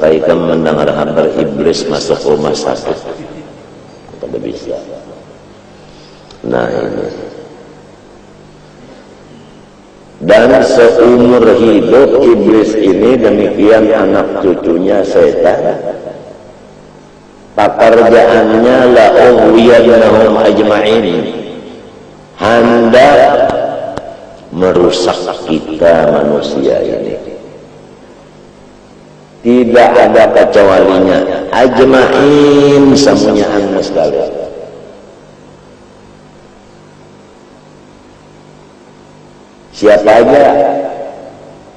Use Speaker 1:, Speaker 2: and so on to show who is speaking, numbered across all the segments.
Speaker 1: sampai kamu mendengar kabar iblis masuk rumah sakit, kada bisa. Nah ini, dan seumur hidup iblis ini demikian anak cucunya setan, pekerjaannya la ughwiyannahum ajma'in, hendak merusak kita manusia ini. Tidak ada kecualinya, ajma'in, semuanya anu sekali. Siapa aja,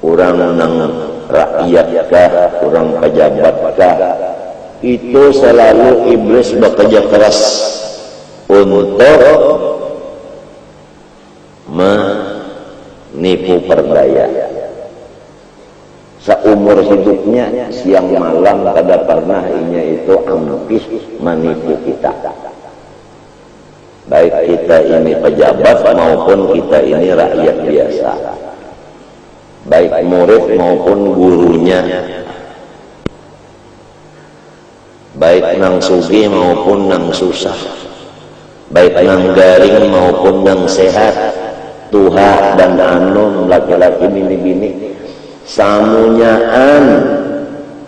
Speaker 1: orang nang rakyat kah, orang pejabat kah, itu selalu iblis bekerja keras untuk menipu perdaya. Seumur hidupnya siang malam kada pernah inya itu ampis menipu kita, baik kita ini pejabat maupun kita ini rakyat biasa, baik murid maupun gurunya, baik nang sugih maupun nang susah, baik nang garing maupun nang sehat, tuha dan anum, laki-laki bini-bini, samunyaan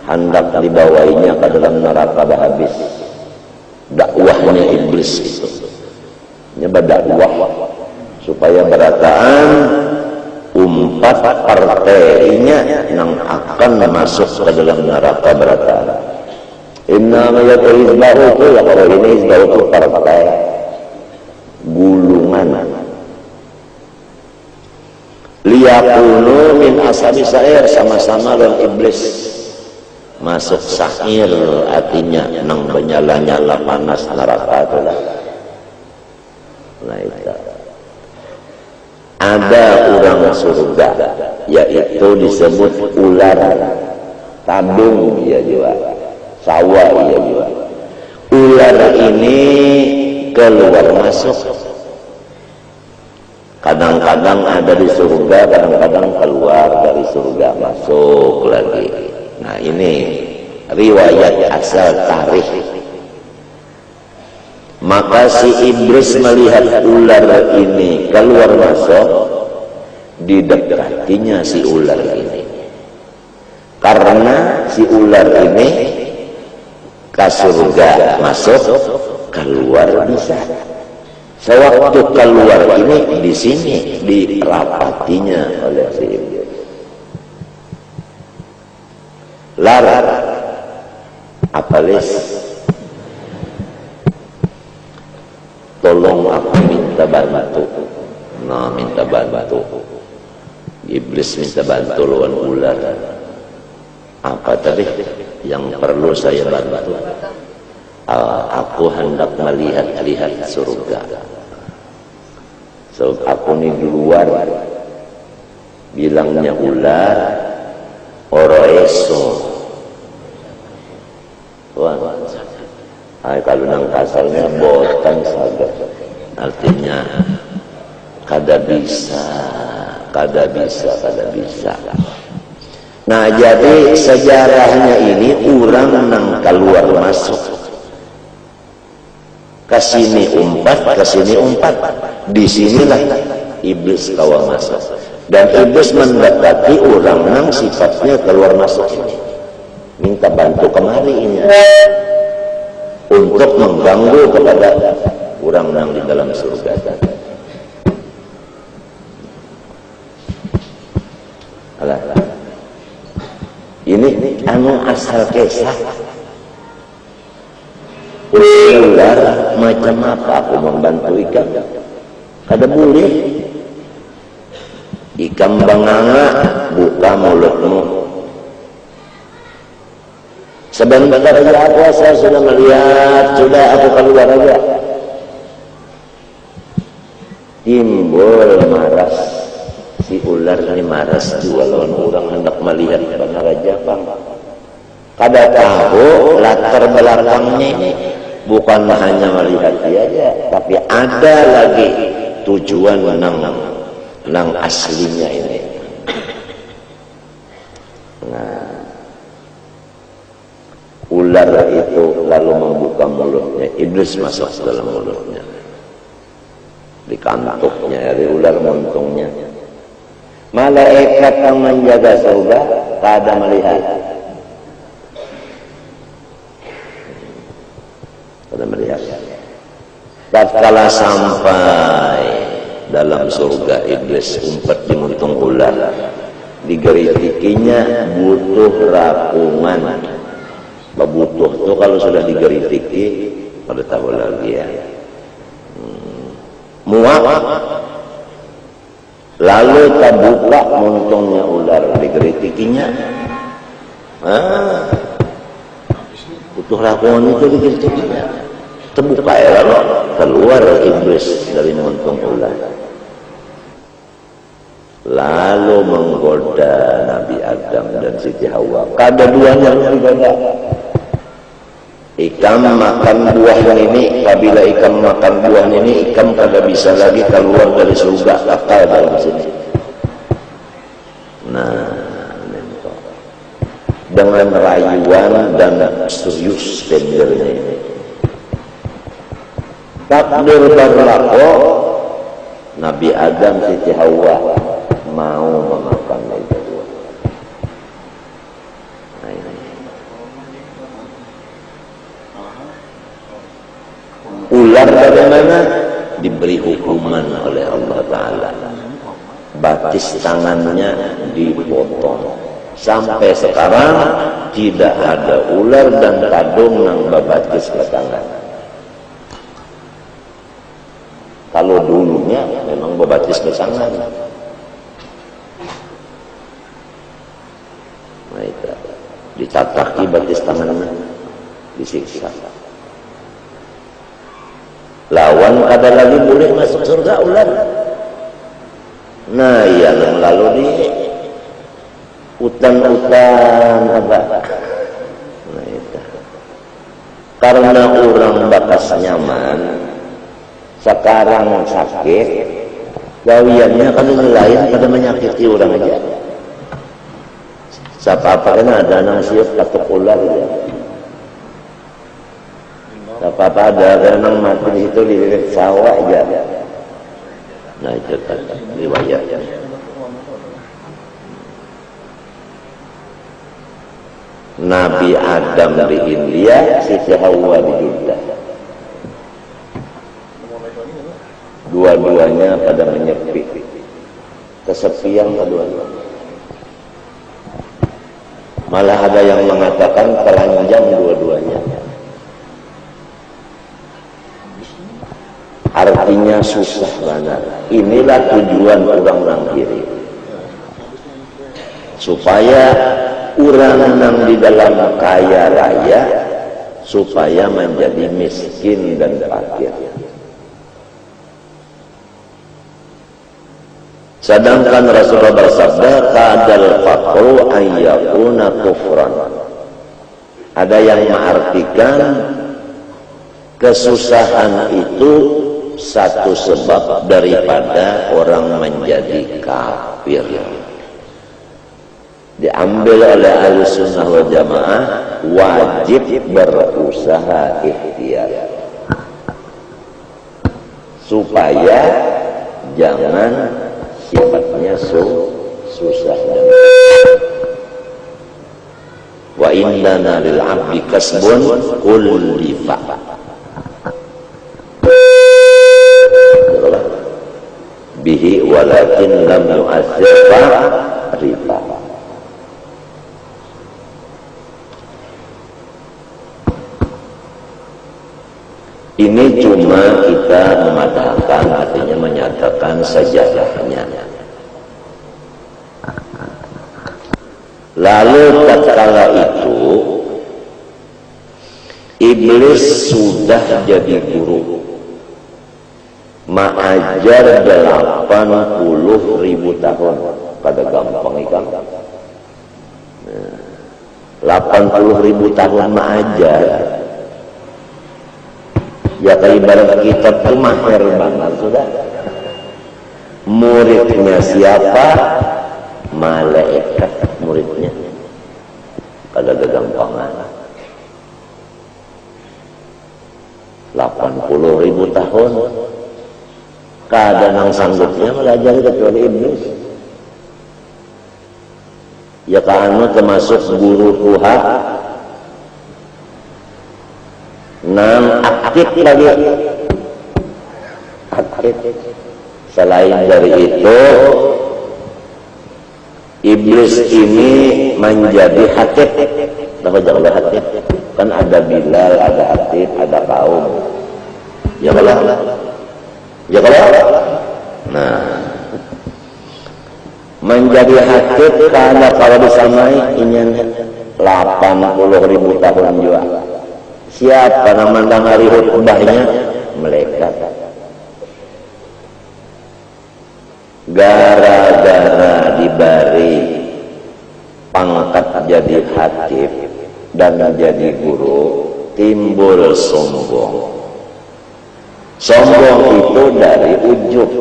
Speaker 1: hendak dibawainya ke dalam neraka habis. Dakwahnya iblis itu nyebab dakwah supaya berataan umpat partainya yang akan masuk ke dalam neraka berataan. Inna ma yakul hizbahu itu, ya kalau ini hizbahu itu partai gulungan. Liyakunu min ashabi sa'ir, sama-sama dan iblis masuk sa'ir, artinya nang menyala-nyala panas neraka itu lah. Nah itu ada orang surga, yaitu disebut ular tabung, ya juga sawah, ya juga. Ular ini keluar masuk, kadang-kadang ada di surga, kadang-kadang keluar dari surga masuk lagi. Nah ini riwayat asal tarikh. Maka si iblis melihat ular ini keluar masuk, didekatinya si ular ini, karena si ular ini ke surga masuk, keluar bisa. Sewaktu keluar ini di sini dirapatinya oleh si iblis. Lar, apalis, tolong aku minta bantu. Nah minta bantu. Iblis minta bantu lawan ular. Apa tadi yang perlu saya bantu? Aku hendak melihat-lihat surga. So, aku ini di luar, bilangnya ular, oroeso. Kalau nang kasalnya botan saga, artinya kada bisa. Nah jadi sejarahnya ini orang nang keluar masuk, kesini umpat, di sinilah iblis kawa masuk, dan iblis mendekati orang nang sifatnya keluar masuk ini, minta bantu kemari ini untuk mengganggu kepada orang nang di dalam surga tadi. Alah, ini anu asal kisah. Ular macam apa aku membantu ikan? Kada boleh. Ikan banganga, buka mulutmu. Sebentar aja aku asal sudah melihat, sudah aku keluar aja. Timbul maras. Si ular ini maras juga lawan orang hendak melihat benar aja bang. Kada tahu latar belakangnya ini bukan hanya melihat dia aja, tapi ada lagi tujuan nang aslinya ini. Nah, iblis masuk dalam mulutnya, di kantuknya, di ular montongnya. Malaikat yang menjaga surga kada melihat, kada melihat. Tatkala sampai dalam surga, iblis umpet di muntung ular, digeritikinya butuh rakungan. Butuh tuh kalau sudah digeritiki, pada tahu lagi ya, muak. Lalu terbuka muntungnya ular, digeritikinya. Butuh rakungan itu digeritikinya. Terbuka ya, lalu keluar iblis dari muntung ular. Lalu menggoda Nabi Adam dan Siti Hawa. Kada duanya digoda. Ikam makan buah ini, apabila ikam makan buah ini, ikam kada bisa lagi keluar dari surga, kekal dalam sini. Nah, dengan rayuan dan serius tendernya ini, takdir berlaku, Nabi Adam Siti Hawa mau memakan itu. Ular bagaimana? Diberi hukuman oleh Allah Ta'ala. Batis tangannya dipotong. Sampai sekarang tidak ada ular dan kadung yang babatis ke tangan. Kalau dulunya memang babatis ke tangan. Nah, itu ditataki batis tangannya, disiksa. Lawan kada lagi boleh masuk surga ular. Nah, yang lalu di hutan-hutan apa? Nah, itu. Karena orang bakas nyaman, sekarang sakit, gawiannya kalau nelayan pada menyakiti orang aja. Siapa-apa kan ada nang siap katuk ular ya. Apa-apa ada karena mati di situ di dekat sawah aja. Nah, itu kan riwayatnya. Nabi Adam di India, Siti Hawa di Jeddah. Dua-duanya pada menyepi, kesepian kedua-duanya. Malah ada yang mengatakan telanjang dua-duanya. Artinya susah banget. Inilah tujuan orang kiri, supaya orang yang di dalam kaya raya supaya menjadi miskin dan fakir. Sedangkan Rasulullah bersabda, "Kadal faqru ayyakuna kufran." Ada yang mengartikan kesusahan itu satu sebab daripada orang menjadi kafir. Diambil oleh Ahlussunnah wal Jamaah, wajib berusaha ikhtiar supaya jangan sifatnya susah dan wa innana lil abdi kasbun kullifa. Bihi walakin lam yu'azzir riba. Ini cuma kita mematahkan, artinya menyatakan sejarahnya. Lalu tatkala itu iblis sudah jadi guru, mengajar 80.000 tahun. Pada gampang ikan 80.000 tahun mengajar. Ya kayak ibarat kita tuh mahir banget sudah. Muridnya siapa? Malaikat muridnya. Pada kegampangan. 80.000 tahun. Kada nang sanggupnya melajari kecuali iblis. Ya kanu termasuk guru Tuhan nang aktif lagi. Aktif. Selain dari itu, iblis ini menjadi hatib. Kenapa jangan hatib? Kan ada Bilal, ada hatib, ada kaum. Ya kalau, ya kalau. Nah, menjadi hatib kalau disamai ini 80.000 tahun juga. Siapa yang memandang hari khutbahnya? Malaikat. Gara-gara diberi pangkat jadi hatib dan jadi guru, timbul sombong. Sombong itu dari ujub.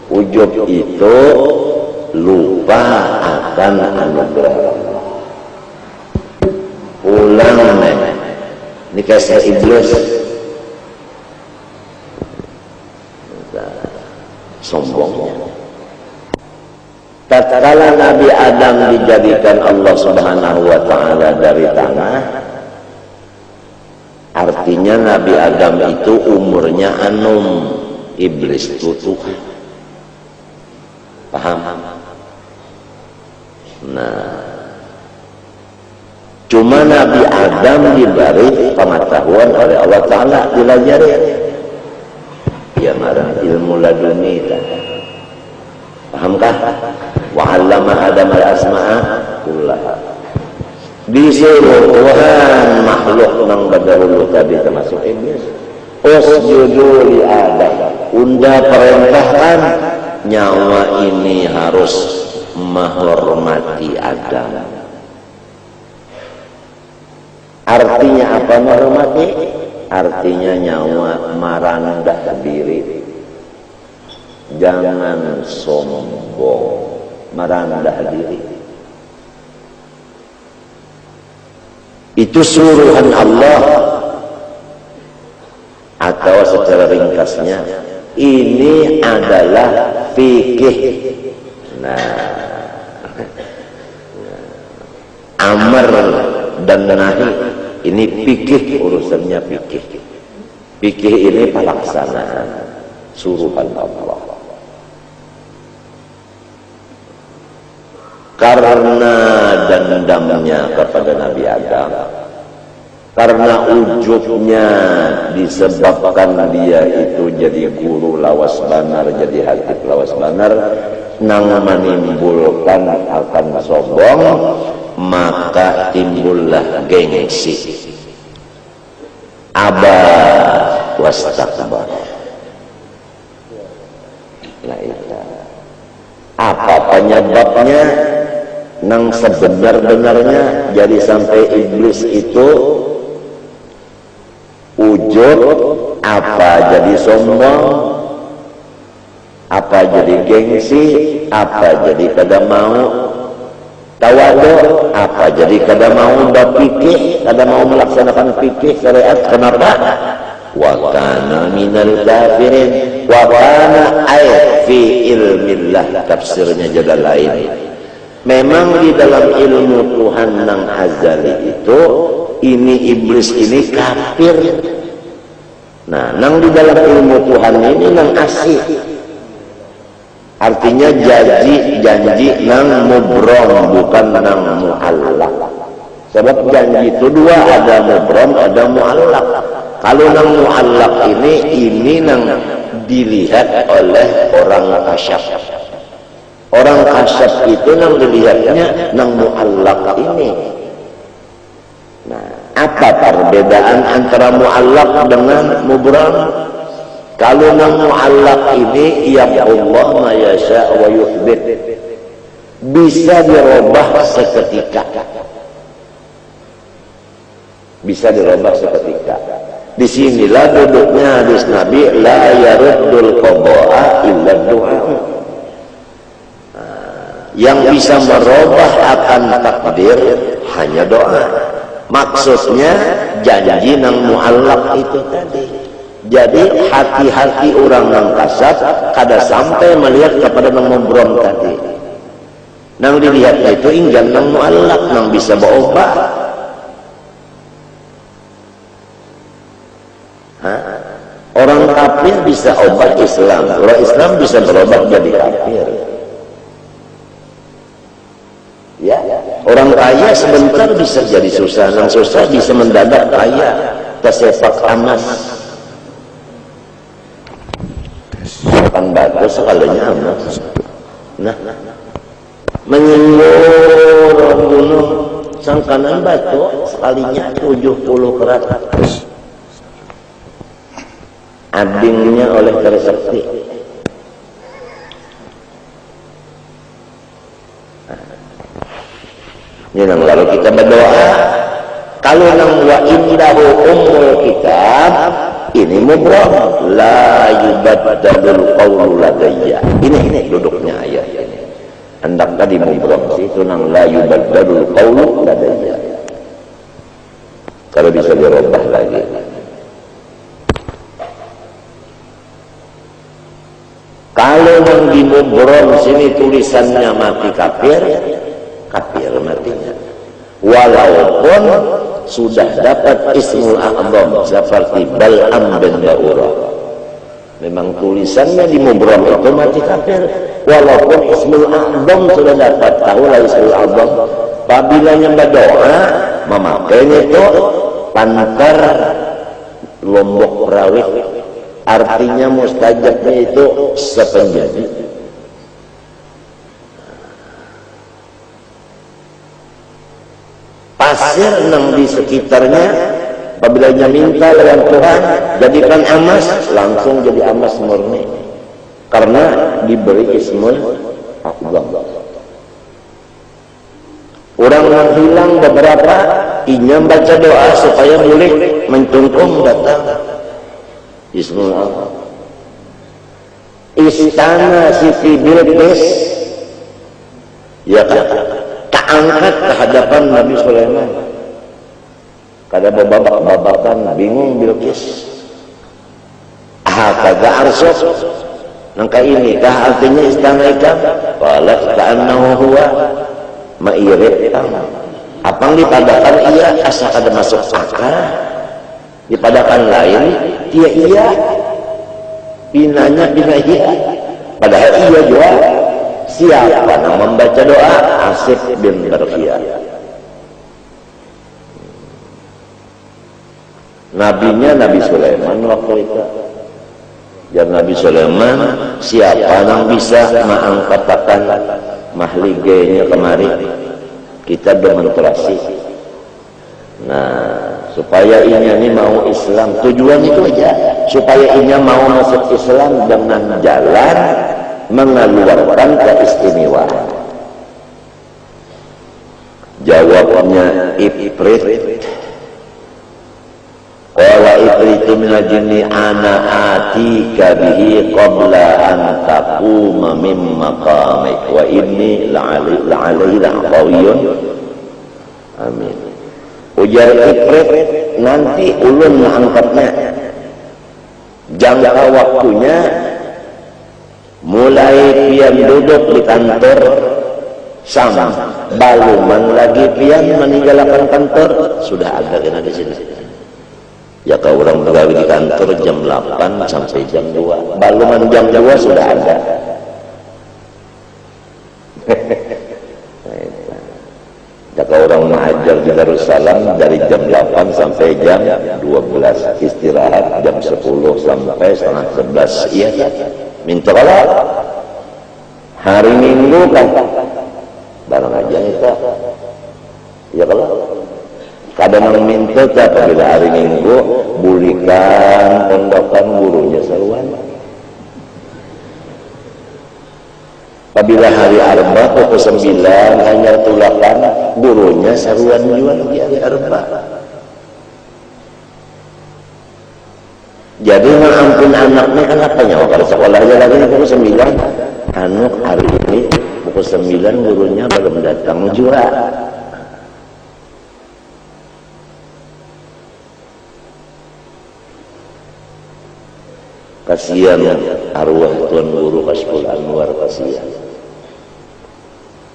Speaker 1: Ujub itu lupa akan anugerah Allah. Ulang ini kasih iblis. Sombongnya. Tatkala Nabi Adam dijadikan Allah Subhanahu wa taala dari tanah, artinya Nabi Adam itu umurnya anum, iblis itu Tuhan. Paham? Nah, cuma Nabi Adam diberi pengetahuan oleh Allah Ta'ala, dilajari. Ya marah ilmu laduni. Pahamkah? Wa 'allama Adam al-asma'a kullaha. Disuruh Tuhan makhluk nang dahulu tadi termasuk iblis. Usjudu li Adam. Unda perintahkan nyawa ini harus menghormati Adam. Artinya apa menghormati? Artinya nyawa merendah diri. Jangan sombong, merendah diri. Itu suruhan Allah. Atau secara ringkasnya, ini adalah fikih. Nah, amar dan nahi ini fikih, urusannya fikih. Fikih ini pelaksanaan suruhan Allah. Karena dendamnya kepada Nabi Adam, karena ujubnya disebabkan dia itu jadi guru lawas banar, jadi hatib lawas banar, nang menimbulkan akan sombong, maka timbullah gengsi. Aba wastakbar. Nah itu. Apa penyebabnya? Nang sebenar-benarnya jadi sampai iblis itu ujub, apa jadi sombong, apa jadi gengsi, apa jadi kada mau tawadu, apa jadi kada mau berfikih, kada mau melaksanakan fikih syariat. Kenapa? Wa kana minal kafirin. Wa kana ay fi ilmillah, tafsirnya jadi lain. Memang di dalam ilmu Tuhan nang azali itu, ini iblis ini kafir. Nah, nang di dalam ilmu Tuhan ini nang asih. Artinya janji nang mubrom, bukan nang mu'allaq. Sebab janji itu dua, ada mubrom, ada mu'allaq. Kalau nang mu'allaq ini nang dilihat oleh orang kasyaf. Orang kasyaf itu nang dilihatnya nang mu'allaq ini. Nah, apa perbedaan antara mu'allaq dengan mubram? Kalau nang mu'allaq ini, ya Allah ma yasha wa yuthbit, bisa dirubah seketika. Bisa dirubah seketika. Disinilah duduknya hadis Nabi, la yaruddul qada'a illa du'a. Yang bisa merubah akan takdir hanya doa. Maksudnya janji nang mu'allaq itu tadi. Jadi hati-hati orang yang kasar kada sampai melihat kepada nang membrom tadi. Nang dilihatnya itu inggan nang mu'allak, nang bisa berobat. Orang kafir bisa obat Islam, orang Islam bisa berobat jadi kafir. Ya, orang kaya sebentar bisa jadi susah, nang susah bisa mendadak kaya, tersepak emas. Kan batu sekalinya emas. Nah, menyinggol gunung sangkanan batu sekalinya 70 kerat. Adingnya oleh Trisakti. Ini nang kalau kita berdoa, kalau nang wa indahu ummul kitab, ini mubram, la yubaddalul qawlu ladayya. Ini duduknya ayat ini. Hendak tadi mubram sih, itu nang la yubaddalul qawlu ladayya. Kalau bisa dirubah lagi. Kalau nang di mubram sini tulisannya mati kafir, kafir matinya. Walaupun sudah dapat ismul a'zam seperti Bal'am bin Ba'urah, memang tulisannya di mubram itu mati kafir, walaupun ismul a'zam sudah dapat. Tahulah ismul a'zam, apabila yang berdoa memakainya itu pantar lombok rawit, artinya mustajabnya itu sepenjadi. Pasir nang di sekitarnya apabila dia minta dengan Tuhan jadikan emas, langsung jadi emas murni karena diberi ismul a'zam. Orang yang hilang beberapa inya baca doa supaya boleh mencungkung datang ismul a'zam. Istana Siti Bilqis ya kan angkat ke hadapan Nabi Sulaiman. Kada babak-babakan bingung Bilqis. Kagak arsuk. Nangka ini kah artinya istana ikan? Qalat ka'annahu huwa ma'irit. Apang dipadakan iya asa kada masuk akal. Dipadakan lain dia iya. Pinanya pina iya. Padahal iya juga. Siapa yang membaca doa? Asif bin Barkhiyah. Nabinya Nabi Sulaiman waktu itu. Dan Nabi Sulaiman, siapa yang bisa mengangkatkan mahligenya kemari? Kita demonstrasi. Nah, supaya ini mau Islam, tujuan itu aja. Supaya ini mau masuk Islam dengan jalan mengeluarkan keistimewaan. Jawabnya Ifrit. Qala ifritu minal jinni ana atika bihi qabla an taquma min maqamik wa inni la'alaihi la'qawiyyun. Amin. Ujar Ifrit, nanti ulun angkatnya. Jangka waktunya mulai pian duduk di kantor sama baluman lagi pian meninggalkan kantor sudah ada kena di sini. Ya kalau orang pegawai di kantor jam 8 sampai jam 2, baluman jam 2 sudah ada. Ya kalau orang mengajar di Darussalam dari jam 8 sampai jam 12, istirahat jam 10 sampai setengah 11. Iya kan? Minta kalau hari Minggu kan barang aja itu ya kalau kadang minta apabila hari Minggu bulikan pondokan gurunya seruan, apabila hari Arba pukul 9 hanya tulakan gurunya seruan juga di hari Arba. Jadi mengampun anaknya kan apanya? Kalau sekolahnya lagi pukul 9, anak hari ini pukul 9 gurunya belum datang juga. kasihan arwah Tuan Guru Kashful Anwar, kasihan.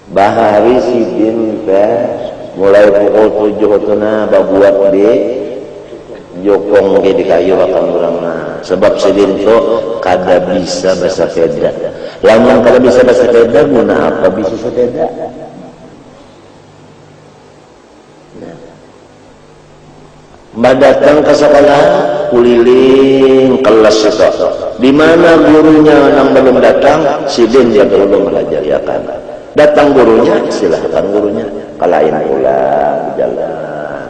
Speaker 1: Bahari sidin teh mulai pukul 7 tuna babuat di jokong di kayu akan urangna, sebab sidin itu kada bisa bahasa Keda. Lamun kada bisa bahasa Keda guna apa bisa sepeda? Mbak datang ke sekolah kuliling kelas itu. Di mana gurunya yang belum datang, sidin dia belum melajari akan. Datang gurunya, silahkan gurunya. Kalain pulang jalan.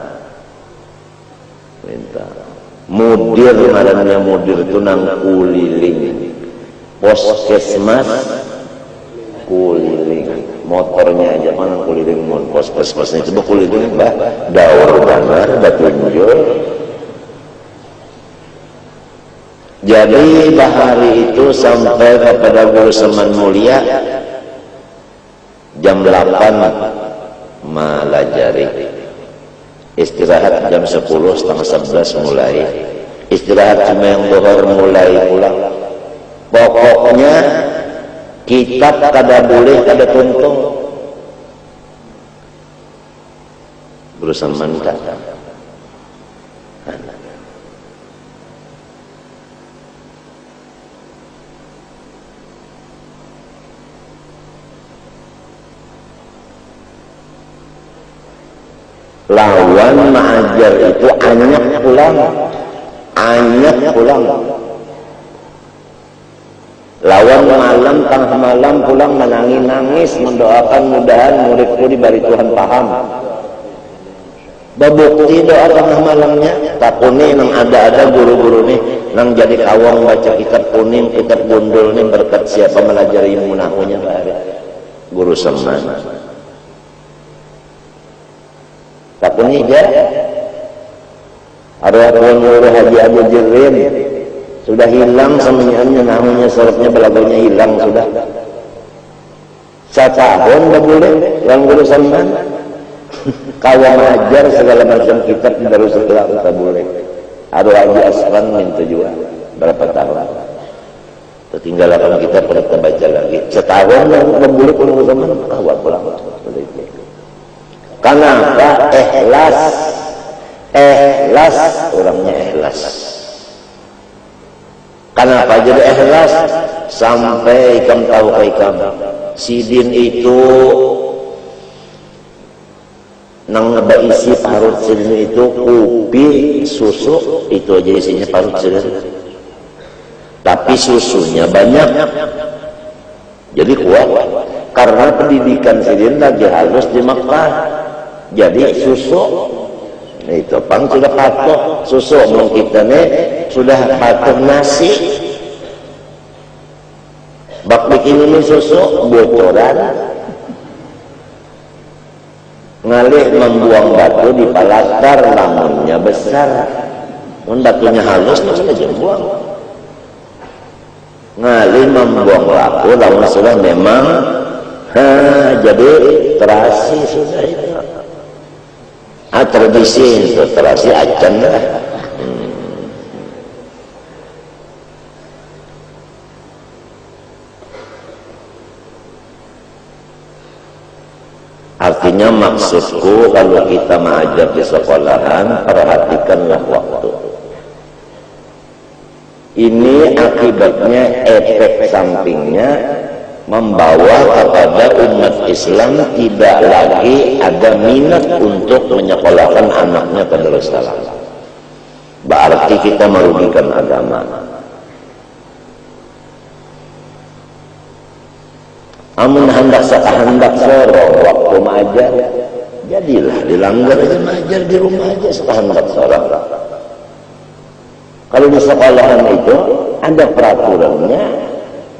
Speaker 1: Minta. Mudir marahnya mudir itu nang kuliling. Poskesmas kuliling. Motornya aja mana kuliling mon pos-posnya coba kuliling bah daur banar batunjul. Jadi bahari itu sampai kepada Guru Seman Mulia jam 8 malajari, istirahat jam 10 setengah 11 mulai istirahat sembahyang zuhur mulai pulang. Pokoknya kitab kada boleh kada tuntung. Berusaha mantap. Lawan mengajar itu anyak pulang. Lawan malam tengah malam pulang menangis mendoakan mudahan muridku diberi Tuhan paham. Babukti doa tengah malamnya takuni nang ada guru-guru nih nang jadi kawang baca kitab kuning kitab gundul nih berkat siapa melajari ilmu nahunya bahari Guru Seman. Takuni dia ada Tuan Guru Haji Abu Jirin sudah hilang semuanya nahunya sorotnya belagonya hilang sudah. Setahun dah boleh yang Guru Seman kawan mengajar segala macam kitab baru setelah tak boleh. Ada Haji Asran minta juga berapa tahun tertinggalkan kita pada baca lagi setahun yang boleh Guru Seman kawan pulang. Kenapa? Ikhlas orangnya ikhlas. Kenapa jadi ikhlas? Sampai ikam tahu ikam sidin itu nang ngebaisi parut sidin itu kopi susu itu aja isinya parut sidin. Tapi susunya banyak. Jadi kuat karena pendidikan sidin lagi halus di Makkah. Jadi susu itu pang sudah patuh susu mungkin kita nih sudah patuh nasi bak bikin ini susu bocoran ngalih membuang batu di palatar lamunnya besar mun batunya halus terus aja buang ngalih membuang laku lamun sudah memang jadi terasi sudah itu tradisi itu terasi acan lah. Artinya maksudku kalau kita mengajar di sekolahan perhatikanlah waktu. Ini akibatnya efek sampingnya membawa kepada umat Islam tidak lagi ada minat untuk menyekolahkan anaknya ke Darus Salam. Berarti kita merugikan agama. Amun hendak sorong waktu mengajar, jadilah dilanggar aja mengajar di rumah aja sehendak sorong. Kalau di sekolahan itu ada peraturannya.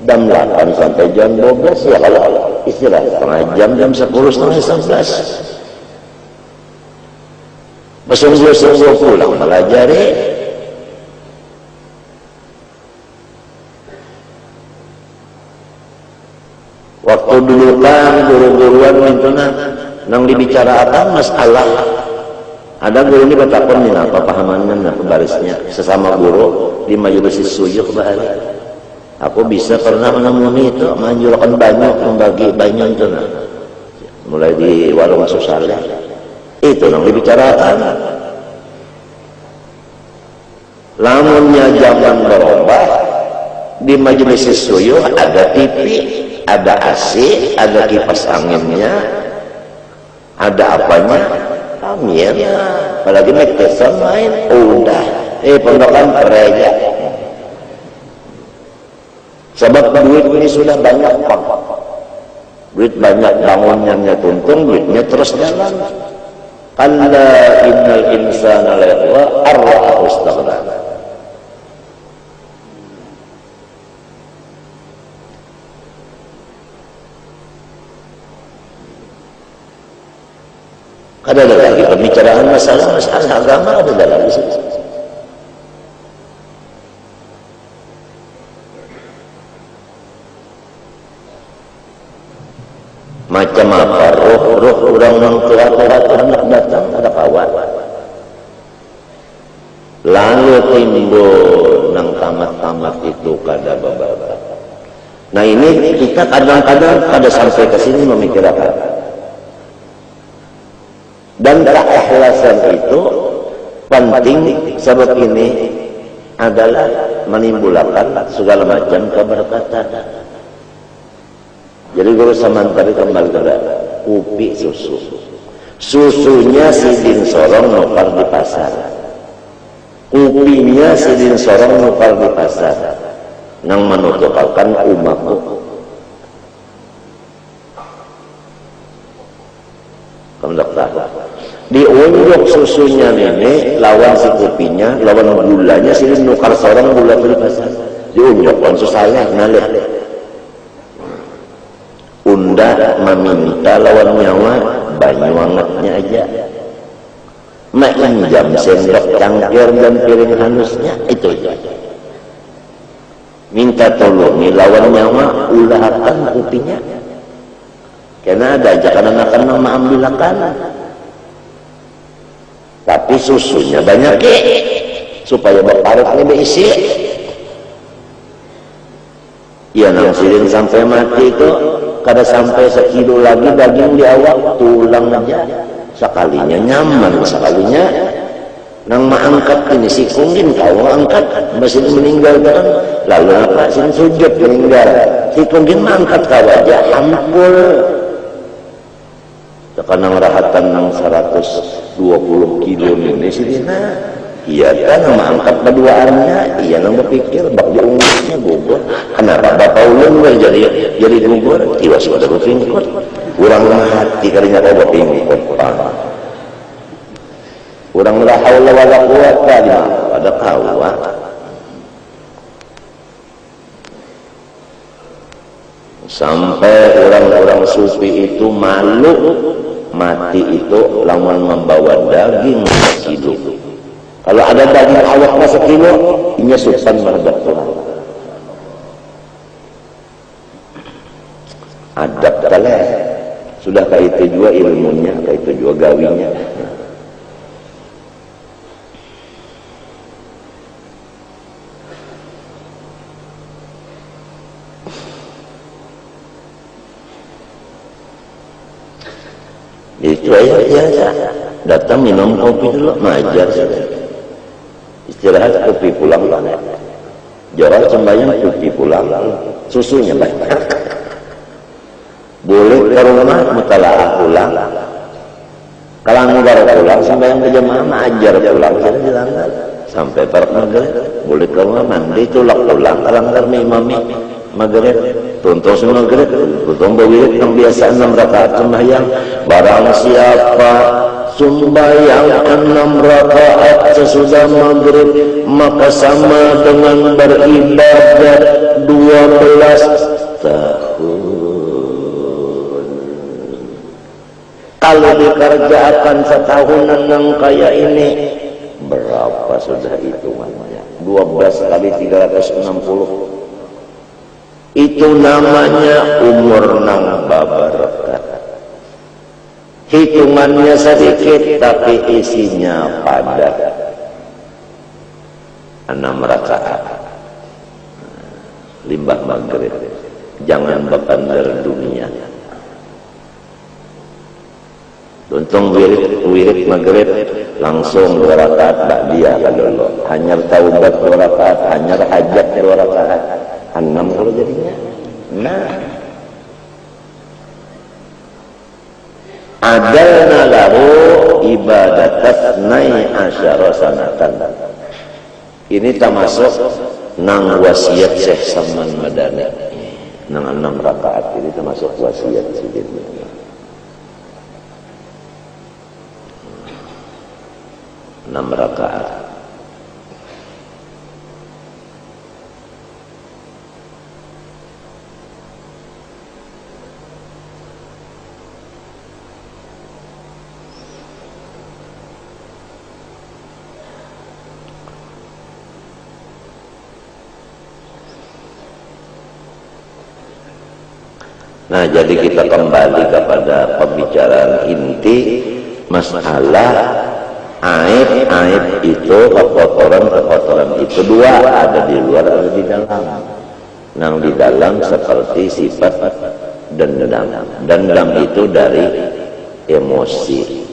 Speaker 1: Jam 8 sampai jam 12 ya kalau istirahat setengah jam 10 setengah 11 bersungguh-sungguh pulang melajari. Waktu dulu kan guru-guruan mintuna nang dibicarakan masalah Ada guru ini bertakon nih apa pahamannya nah barisnya sesama guru di majelis suyuk bahari. Aku bisa pernah menemui itu menjualkan banyak membagi banyak itu nah. Mulai di warung sosial itu yang dibicarakan. Lamunnya zaman berubah di majelis suyuk ada TV, ada AC, ada kipas anginnya, ada apanya, kamirnya, apalagi metesan main, udah, pondokan gereja. Sebab duit ini sudah banyak pak, duit banyak bangunannya tuntung, duitnya terus jalan. Kalla innal insana layatwa arra'ahu istaghna. Ada lagi pembicaraan masalah agama ada dalam di situ. Macam apa roh orang tua anak datang ada kawan. Lalu timbul nang tamat itu kada bababa. Nah ini kita kadang-kadang pada sampai ke sini memikirkan. Dan keikhlasan itu penting sebab ini adalah menimbulkan segala macam keberkatan. Jadi guru samantari kembali ke kopi susu. Susunya sidin sorong nukar di pasar. Kopinya sidin sorong nukar di pasar. Nang menutupakan umatku. Diunjuk susunya nenek lawan si kopinya lawan gulanya sini nukar seorang gula beli pasar diunjuk konsus saya ngalih unda meminta lawan nyawa banyu hangatnya aja menjam sendok cangkir dan piring hanusnya itu aja minta tolong lawan nyawa ulahkan kopinya karena ada aja kadang-kadang nama ambilakan tapi susunya banyak supaya berparut ini berisi ya nang sirin sampai mati itu kada sampai sekilo lagi daging di awak tulang aja sekalinya nyaman sekalinya nang maangkat ini si kunggin kau angkat masih meninggal kan lalu apa sin sujud meninggal si kunggin maangkat kau aja ampul karena rahatan nang 120 kilo ini sih nah iya kan nama angkat berduaannya iya nang berpikir bak diungkitnya gugur kenapa bapak ulun jadi gugur tiwas pada berpingkut kurang hati karinya kau berpingkut kurang la haula wala quwata illa pada kau sampai orang-orang sufi itu malu mati itu lamun membawa daging sekilo. Kalau ada daging awaknya sekilo, ini sultan merdak Tuhan. Adab telah sudah kayak itu juga ilmunya, kayak itu juga gawinya. Itu aja datang minum kopi dulu ngajar istirahat kopi pulang jarak sembahyang kopi pulang susunya banyak boleh ke rumah mutalaah pulang kalau enggak pulang sembahyang ke jemaah ngajar pulang jadi dilanggar sampai parak maghrib boleh ke rumah mandi tulak pulang kalau enggak imami maghrib tuntung semua maghrib tuntung bawirit yang biasa 6 rakaat sembahyang barang siapa sembahyang 6 rakaat sesudah maghrib maka sama dengan beribadat 12 tahun kalau dikerjakan setahunan yang kayak ini berapa sudah hitungannya 12 kali 360 itu namanya umur nang babarokat hitungannya sedikit tapi isinya padat. 6 rakaat limbah maghrib, jangan berbandar dunia. Untung wirid maghrib langsung 2 rakaat ba'diyah kalau hanya taubat 2 rakaat, hanya hajat 2 rakaat, 6 kalau jadinya. Nah, adalna lahu ibadatas nai asyara sanatan. Ini termasuk nang wasiat Syekh Saman Madani. Nang 6 rakaat ini termasuk wasiat sidin. Enam rakaat. Nah, jadi kita kembali kepada pembicaraan inti masalah aib itu, kekotoran itu 2, ada di luar, ada di dalam. Nah, di dalam seperti sifat dendam. Dendam itu dari emosi.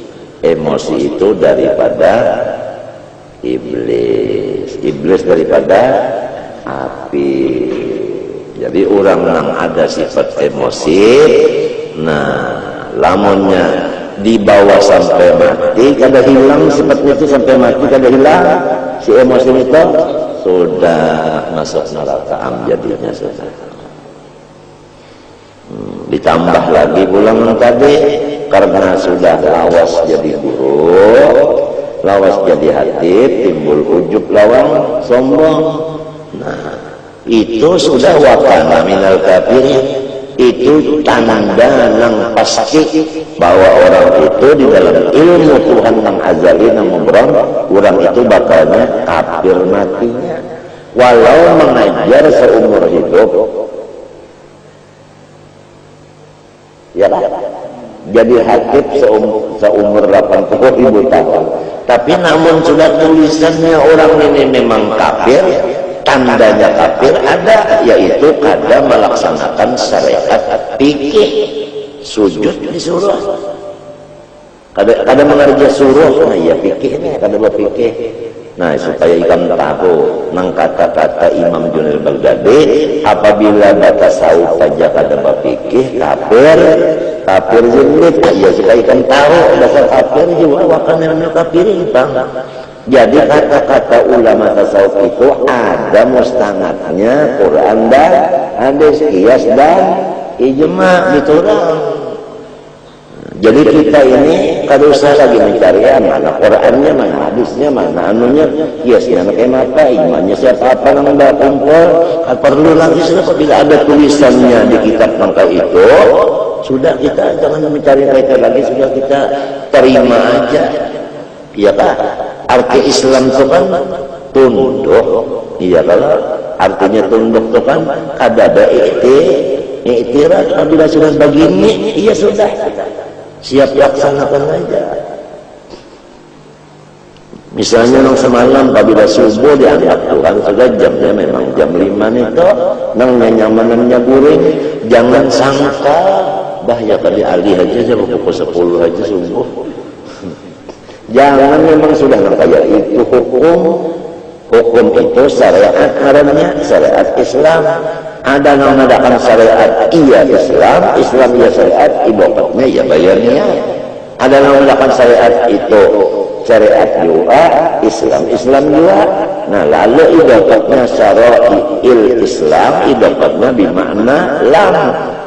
Speaker 1: Emosi itu daripada iblis. Iblis daripada api. Jadi orang yang ada sifat emosi, nah lamunnya dibawa sampai mati, kada hilang sifatnya itu sampai mati, kada hilang si emosi itu, sudah masuk neraka jadinya sudah. Ditambah lagi pulang tadi karena sudah lawas jadi guru, lawas jadi hatib, timbul ujub lawang sombong. Nah, itu sudah wakana minal kafirin. Itu tanda yang pasti bahwa orang itu di dalam ilmu Tuhan yang azali yang membron, orang itu bakalnya kafir matinya walau mengajar seumur hidup, ya kan? Jadi hatib seumur 80.000 tahun, tapi namun sudah tulisannya orang ini memang kafir. Tandanya kafir ada, yaitu kada melaksanakan syariat fikih, sujud disuruh, kada mengerja suruh, nah ya fikihnya kada berfikih. Nah, supaya ikam tahu nang kata-kata Imam Junaid Baghdadi, apabila batasawuf saja kada berfikih, kafir zindik, ya supaya ikam tahu dasar kafir juga wakannya kafirin bang. Jadi kata-kata ulama tasawuf itu ada mustanadnya Quran dan hadis, qiyas dan ijma gitu orang. Jadi kita ini kada usah lagi mencari mana Qurannya, mana hadisnya, mana anunya, qiyasnya pakai mata, ijmanya siapa apa yang dah kumpul. Perlu lagi sudah bila ada tulisannya di kitab maka itu sudah kita jangan mencari mereka lagi, sudah kita terima aja. Iya Pak, arti Islam itu kan tunduk. Iya kalau artinya tunduk itu kan ada iktiraf. Apabila sudah begini, iya sudah siap laksanakan aja. Misalnya nang semalam apabila subuh dianggap Tuhan sudah jamnya memang jam 5 itu nang nyamanannya guring, jangan sangka bahaya kali alih aja pukul 10 aja subuh. Jangan, memang sudah kayak itu hukum itu syariat haramnya syariat Islam. Ada yang mengadakan syariat iya Islam ya syariat, ibadahnya ya bayarnya. Ada yang mengadakan syariat itu syariat juga Islam juga. Nah, lalu ibadahnya syari'il Islam, ibadahnya bermakna lam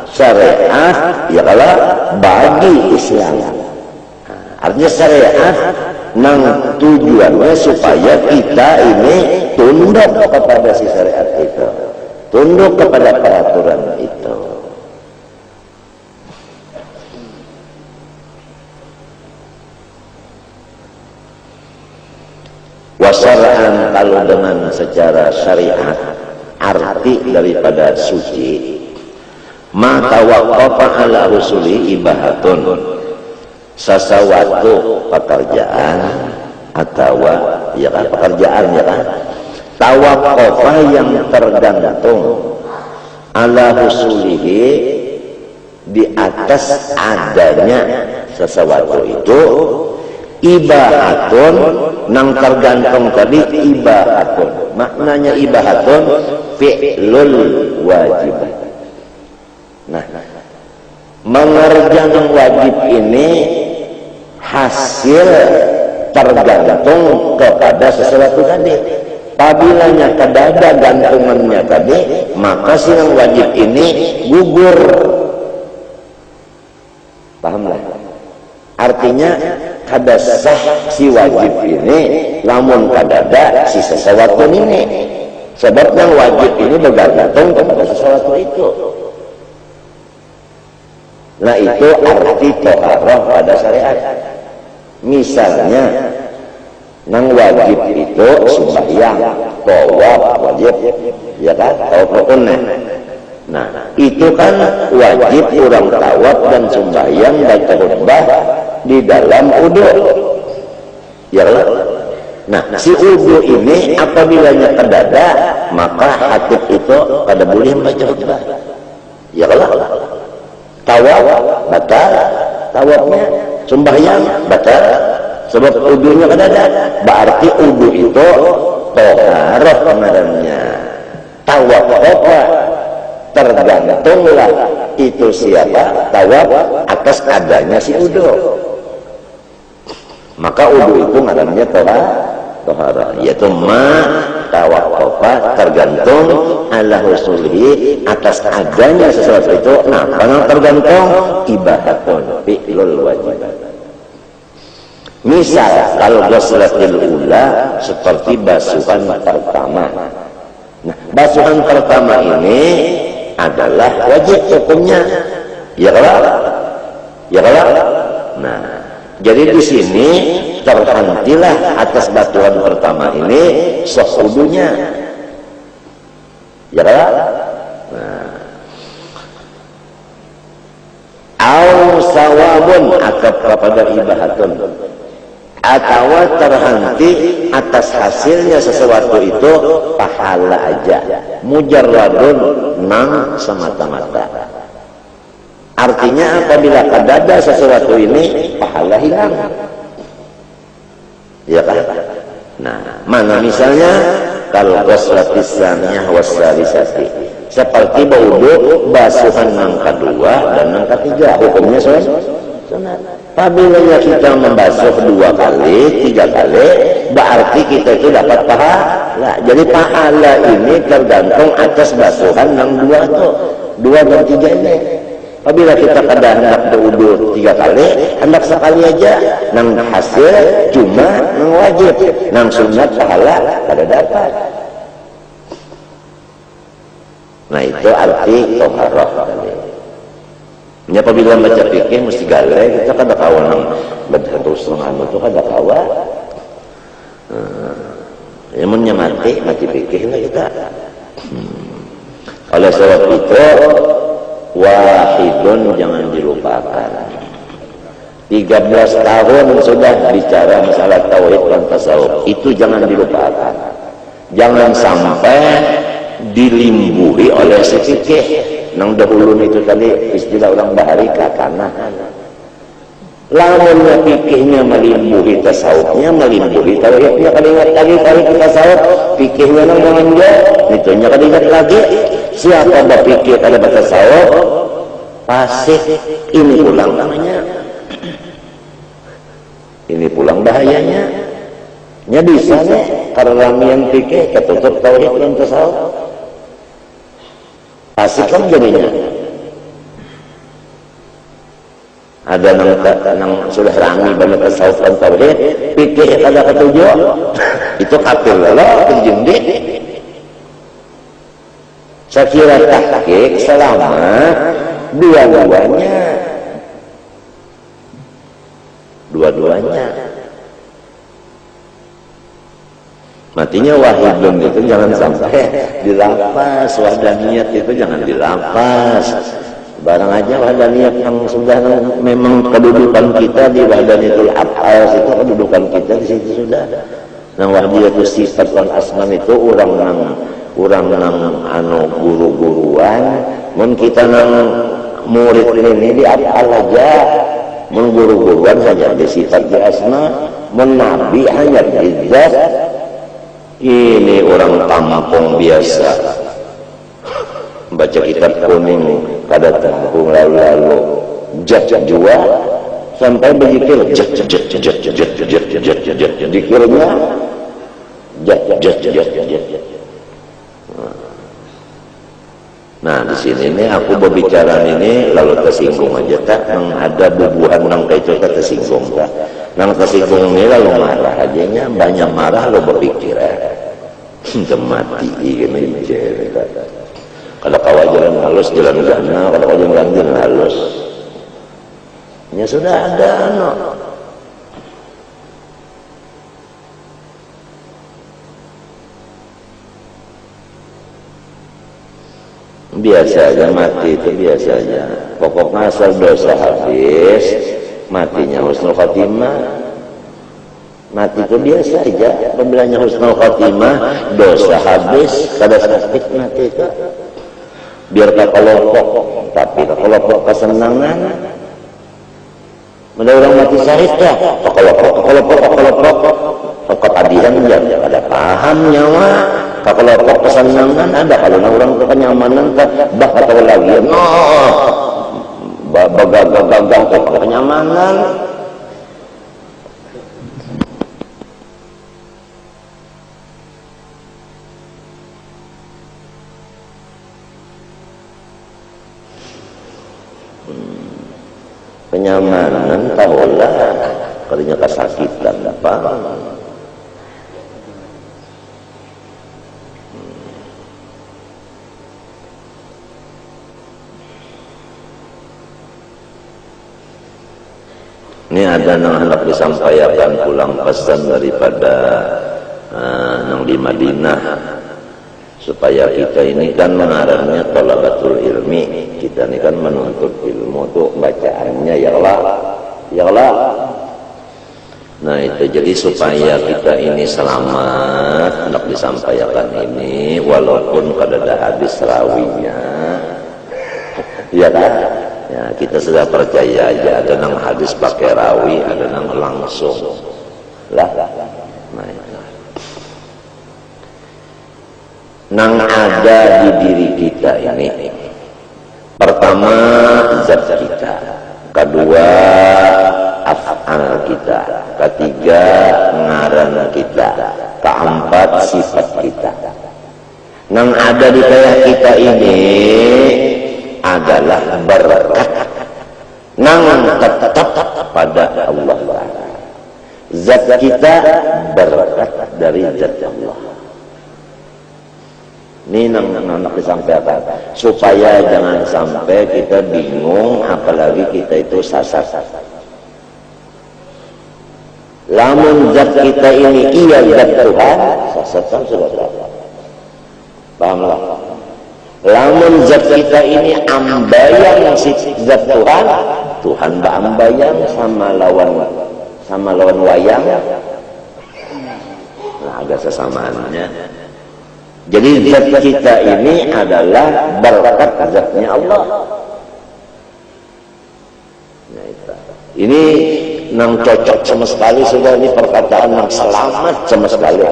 Speaker 1: syariat ya kalau bagi Islam. Artinya syariat nang tujuannya supaya kita ini tunduk kepada si syariat itu, tunduk kepada peraturan itu. Wasyar'an, kalau dengan secara syariat arti daripada suci, ma tawaqqafa ala rusuli ibahatun, sesuatu pekerjaan atau ya kan pekerjaan ya kan tawaqqafah yang tergantung ala husulihi di atas adanya sesuatu itu ibahatun nang tergantung tadi ibahatun maknanya ibahatun fi'lul wajib. Nah, mengerjakan wajib ini hasil tergantung kepada sesuatu tadi. Apabila kedada gantungannya tadi, maka si yang wajib ini gugur. Pahamlah? Artinya kada sah si wajib ini lamun kadada si sesuatu ini. Sebab yang wajib ini bergantung kepada sesuatu itu. Nah itu arti toharoh pada syariat. Misalnya nang wajib itu sembahyang, tawaf wajib, ya kan? Tawaf rukunnya. Nah itu kan wajib orang tawaf dan sembahyang baca khutbah di dalam wudu, ya kan? Nah si wudu ini apabila kedada maka hatib itu kada boleh baca khutbah, ya kan? Tawaf batal, tawafnya sembahyang batal sebab wudunya kadada. Berarti wudu itu toharoh ngarannya. Tawaf apa? Tergantunglah itu siapa tawaf atas adanya si wudu. Maka wudu itu ngarannya toharoh, yaitu tawaqqafa tergantung ala husulihi atas adanya sesuatu itu. Nah, karena tergantung ibahatun fi'lul wajib. Misal kalau ghuslatil ula seperti basuhan pertama. Nah, basuhan pertama ini adalah wajib hukumnya. Ya kalau? Ya kalau? Nah, jadi di sini terhentilah atas basuhan pertama ini sok wudunya. Ya kan? Nah. Au sawabun akab kepada ibahatun atau terhenti atas hasilnya sesuatu itu pahala aja mujarradun nang semata-mata. Artinya apabila kadada sesuatu ini pahala hilang, ya kan? Nah, mana misalnya kalau ghuslatis tsaniyah wassalisati seperti wudu basuhan yang kedua dan yang ketiga hukumnya sunat. Apabila kita membasuh 2 kali, 3 kali, berarti kita itu dapat pahala. Jadi pahala ini tergantung atas basuhan yang 2 itu, 2 dan 3 ini. Apabila kita kada hendak berwudu 3 kali, hendak sekali aja, nang hasil cuma nang wajib, nang sunat pahala kada dapat. Nah itu arti toharoh tadi. Nya apabila baca fikih mesti gale kita kada kawan nang terus nang itu kada kawa. Yang mati fikih lah kita. Oleh sebab itu wahidun jangan dilupakan. 13 tahun sudah bicara masalah tauhid dan tasawuf. Itu jangan dilupakan. Jangan sampai dilimbuhi oleh fikih. Nang dahulu itu tadi istilah orang bahari kakana. Lamunnya fikihnya melimbuhi tasawufnya, melimbuhi tauhidnya, kada ingat lagi tauhid tasawuf, fikihnya nang mengenjo, itunya kada ingat lagi. Siapa berpikir kada bertasawuf, pasif. Ini pulang namanya. Ini pulang bahayanya. Nya bisa nih karena yang fikih ketutup tauhid dan tasawuf. Asik kan jadinya. Ada nang sudah rami banyak tasawuf dan tauhid, fikih kada ketujuh, itu kafir lah, penjindi. Saya kira tahqiq selama dua-duanya. Matinya wahidun itu jangan sampai dilapas, wahdaniyat itu jangan dilapas. barang aja wadaniyah yang sudah memang kedudukan kita di wadaniyatul af'al itu, kedudukan kita di situ sudah. Nang wahdiyatus sifat wal asman itu urang nang anu guru-guruan, mun kita nang murid ini di af'al aja, mun guru-guruan saja di sifat di asma, mun nabi hanya di zat. Ini orang tampung biasa baca kitab kuning kada tampung lalu jat jua sampai berzikir jat dikirnya jat. Nah di sini nih aku berbicara ini lalu tersinggung aja tak nang ada bubuhan nang kayak itu tersinggung tak nang tersinggung ini lalu marah aja nya banyak marah lo berpikir mati ini kalau kau jalan halus jalan gana, kalau kau jalan halus ya sudah ada no. Biasa aja mati itu biasa aja, pokoknya asal dosa habis matinya husnul khatimah. Mati itu biasa aja, pembelanya husnul khatimah, dosa habis, kada sakit mati itu. Biar kelompok, tapi kelompok kesenangan. Ada orang mati syahid dah, kelompok, kepadihan ya, ada paham nyawa. Kelompok kesenangan ada, kalau orang kenyamanan bah atau lagi, gagang kenyamanan. Kenyamanan tahulah kalinya kesakitan apa ini ada nang hendak disampaikan pulang pesan daripada nang di Madinah supaya kita ini kan mengarangnya thalabatul ilmi, kita ini kan menuntut ilmu tuh bacaannya ya Allah. Nah itu jadi supaya kita ini selamat hendak disampaikan ini walaupun kada ada hadis rawinya ya kan ya kita sudah percaya aja ada nang hadis pakai rawi, ada nang langsung lah. Nah nang ada di diri kita ini pertama zat kita, kedua af'al kita, ketiga ngaran kita, keempat sifat kita. Nang ada di kayak kita ini adalah berkat nang tetap pada Allah. Zat kita berkat dari zat Allah. Ini nak disampaikan supaya jangan sampai kita bingung, apalagi kita itu sasar. Lamun zat kita ini iya zat Tuhan, sasar sudah. Pahamlah. Lamun zat kita ini ambayang zat Tuhan, Tuhan ambayang sama lawan wayang. Nah, agak sesamaannya. Jadi zat kita ini adalah berkat zatnya Allah. Nah, ini nang cocok sama sekali sudah, ini perkataan yang selamat sama sekali.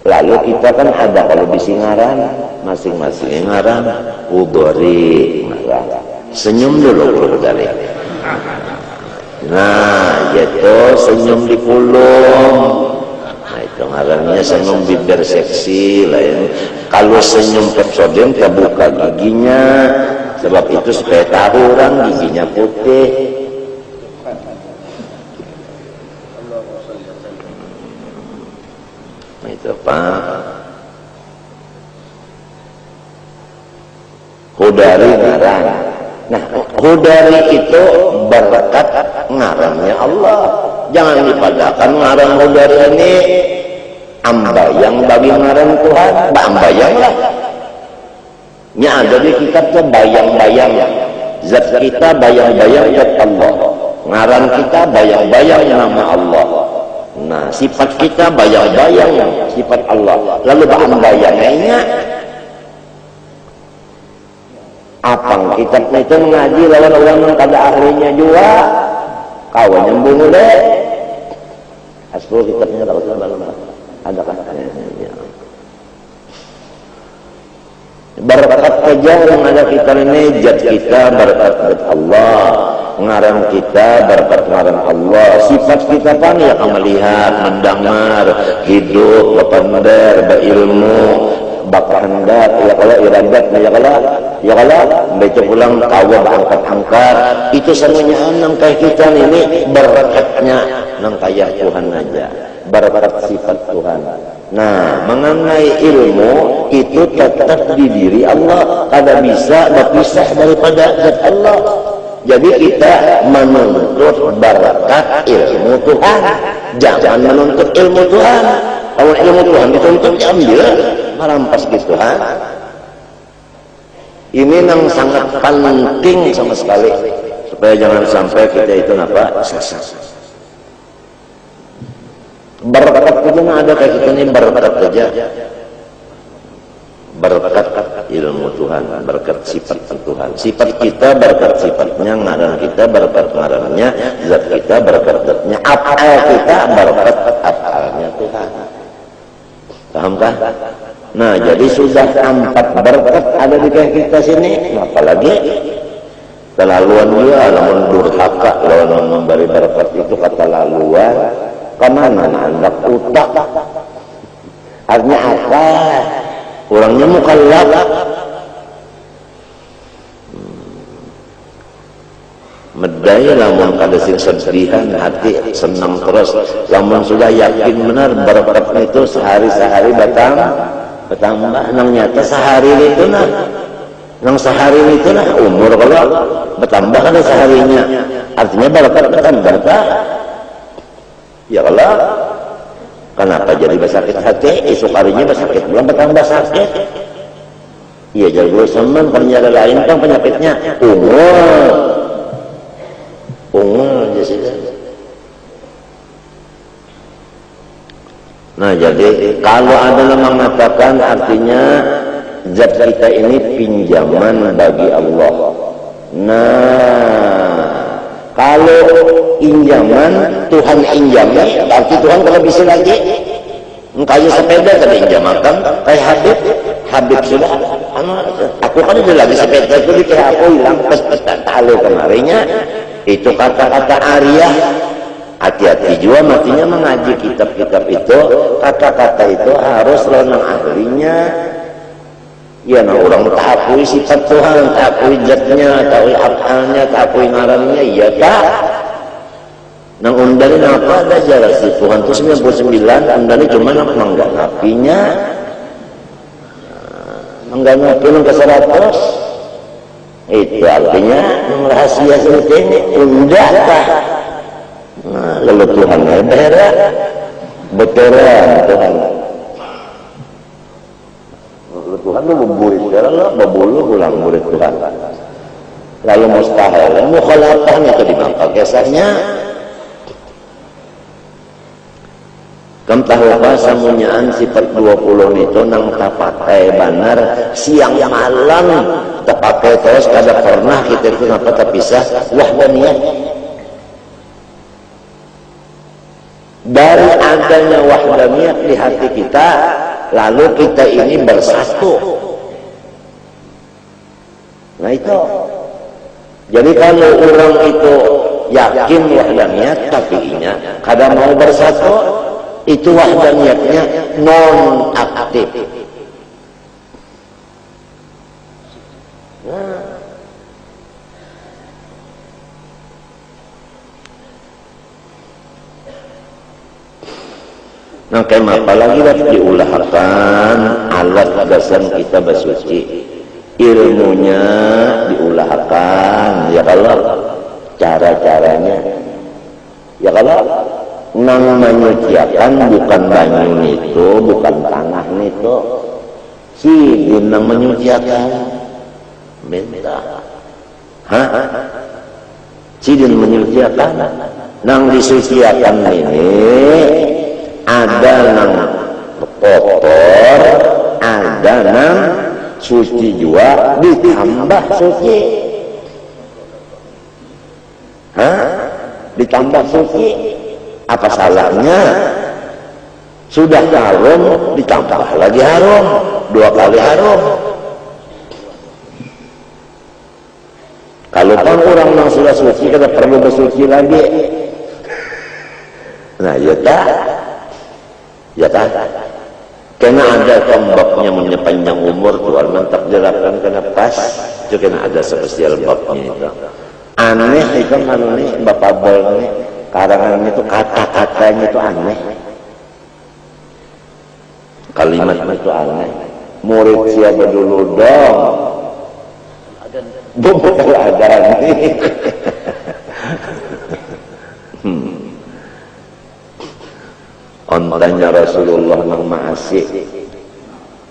Speaker 1: Lalu kita kan ada kalau di Singaran masing-masing ngaran udhari ngaran. Senyum dulu udhari. Nah, gitu senyum di kulung. Itu ngarannya senyum bibir seksi lain. Kalau senyum Pepsodent terbuka giginya, sebab itu supaya tahu orang giginya putih. Itu Pak. Hudari ngaran. Nah, hudari itu berkat ngarannya Allah. Jangan dipadakan ngaran hudari ini ambayang bagi ngaran Tuhan, ambayang lah. Nya ada di kitab tuh bayang-bayang. zat kita bayang-bayang zat Allah, ngaran kita bayang-bayang nama Allah. Nah, sifat kita bayang-bayang sifat Allah. Lalu bahan bayangnya apa kitab itu ngaji lawan orang yang kada ahlinya juga kawan yang bunuh deh. Asbul kitabnya ada kan? Berkat saja yang ada kita ini, zat kita berkat Allah, ngaran kita berkat ngaran Allah, sifat kita kan ya melihat, mendengar, hidup, berpandar, berilmu, bakhandat, ya kalau iradat, ya kalau baca pulang kawah angkat-angkat, itu semuanya nang kayak kita ini berkatnya nang kayak Tuhan aja, berkat sifat Tuhan. Nah, mengenai ilmu itu tetap di diri Allah, kada bisa berpisah daripada zat Allah. Jadi kita menuntut berkat ilmu Tuhan, jangan menuntut ilmu Tuhan. Kalau ilmu Tuhan dituntut diambil, merampas gitu Tuhan. Ini yang sangat penting sama sekali supaya jangan sampai kita itu apa sesat. Berkat saja ada kayak kita ini berkat saja, berkat ilmu Tuhan, berkat sifat Tuhan, sifat kita berkat sifatnya, ngaran kita berkat ngarannya, zat kita berkat zatnya, afal kita berkat afalnya Tuhan. Pahamkah? Nah, jadi sudah 4 berkat ada di kayak kita sini, apalagi kelaluan dia, namun durhaka lawan memberi berkat itu kata laluan. Kemana anak utak? Artinya apa? Orangnya mukallaf. Medai lamun kada sedihan hati senang terus. Lamun sudah yakin benar berkat itu sehari-sehari bertambah. Nang nyata sehari itu nah. Nang sehari itu nah umur kalau bertambah kan seharinya. Artinya berkat bertambah. Ya Allah, kenapa jadi bersakit hati? Esok harinya bersakit, belum bertambah sakit. Iya, jadi gue semen, ternyata lain kan penyakitnya ungu aja sih. Nah, jadi kalau ada yang mengatakan artinya zat kita ini pinjaman bagi Allah. Nah, kalau injaman Tuhan injami, berarti Tuhan kalau bisa lagi kayak sepeda tadi injamakan, kayak Habib sudah aku kan udah lagi sepeda itu di aku hilang pas tali kemarinnya itu kata-kata Arya. Hati-hati juga matinya mengaji kitab-kitab itu, kata-kata itu harus lenang ahlinya. Ya, nah orang tak akui sifat Tuhan, tak akui zatnya, tak akui afalnya, tak akui ngarannya, iya tak? Nang undalin apa ada jarak si Tuhan itu 99, undalin cuma mengganapinya, mengganapi ke 100. Itu artinya rahasia seperti ini, undah tak? Nah, lalu Tuhannya beteran Tuhan. Tuhan lu memburit jalan lah, babulu pulang murid Tuhan. Lalu mustahil, mukhalafah itu dimangkal kesannya. Kam tahu apa samunyaan sifat 20 itu nang tapakai banar siang malam tapakai terus kada pernah kita itu apa terpisah wahdaniyah. Dari adanya wahdaniyah di hati kita, lalu kita ini bersatu. Nah itu. Jadi kalau orang itu yakin wahdaniyat tapi inya kada mau bersatu, itu wahdaniyatnya non aktif. Nah, kayak apalagi harus diulahkan alat dasar kita bersuci, ilmunya diulahkan, ya kalau cara-caranya, ya kalau nang menyuciakan bukan banyu itu, bukan tanah itu, si nang menyuciakan, minta Hah? Sidin menyuciakan. Nang disuciakan ini ada nang kotor, ada nang suci juga ditambah suci. Hah? Ditambah suci. Apa salahnya? Sudah haram ditambah lagi haram, 2 kali haram. Kalau pun orang yang sudah suci kada perlu bersuci lagi. Nah, ya tak, ya tak. Karena ada babnya menyepanjang umur Tuhan mentakdirkan kena pas, itu kena ada spesial babnya itu. Aneh itu aneh, Bapak Bol ini karangan itu kata-katanya itu aneh. Kalimat itu aneh. Murid siapa dulu dong? Bukan ada nih. Ontanya Rasulullah nang Ma'asih.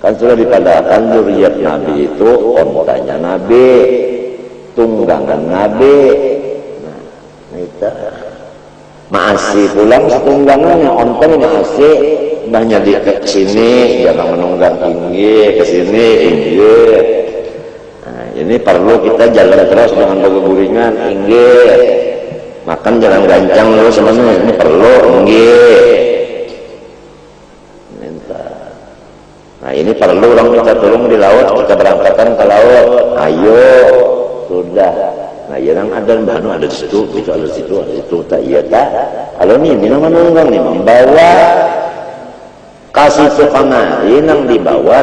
Speaker 1: Kan sudah dikatakan zuriat Nabi itu ontanya Nabi, tunggangan Nabi. Nah, itu Ma'asih pulang tunggangannya ontong Ma'asih. Banyak di sini jangan menunggang tinggi, ke sini tinggi. Nah, ini perlu kita jalan terus dengan berguringan tinggi. Makan jangan gancang dulu sebenarnya, ini perlu tinggi. Nah, ini perlu orang kita tolong di laut, kita berangkatkan ke laut. Ayo, sudah. Nah, yang ada banu ada di situ, itu ada di situ, ada di situ. Tak iya tak. Kalau ini nama menunggang nih membawa kasih sukamari nang dibawa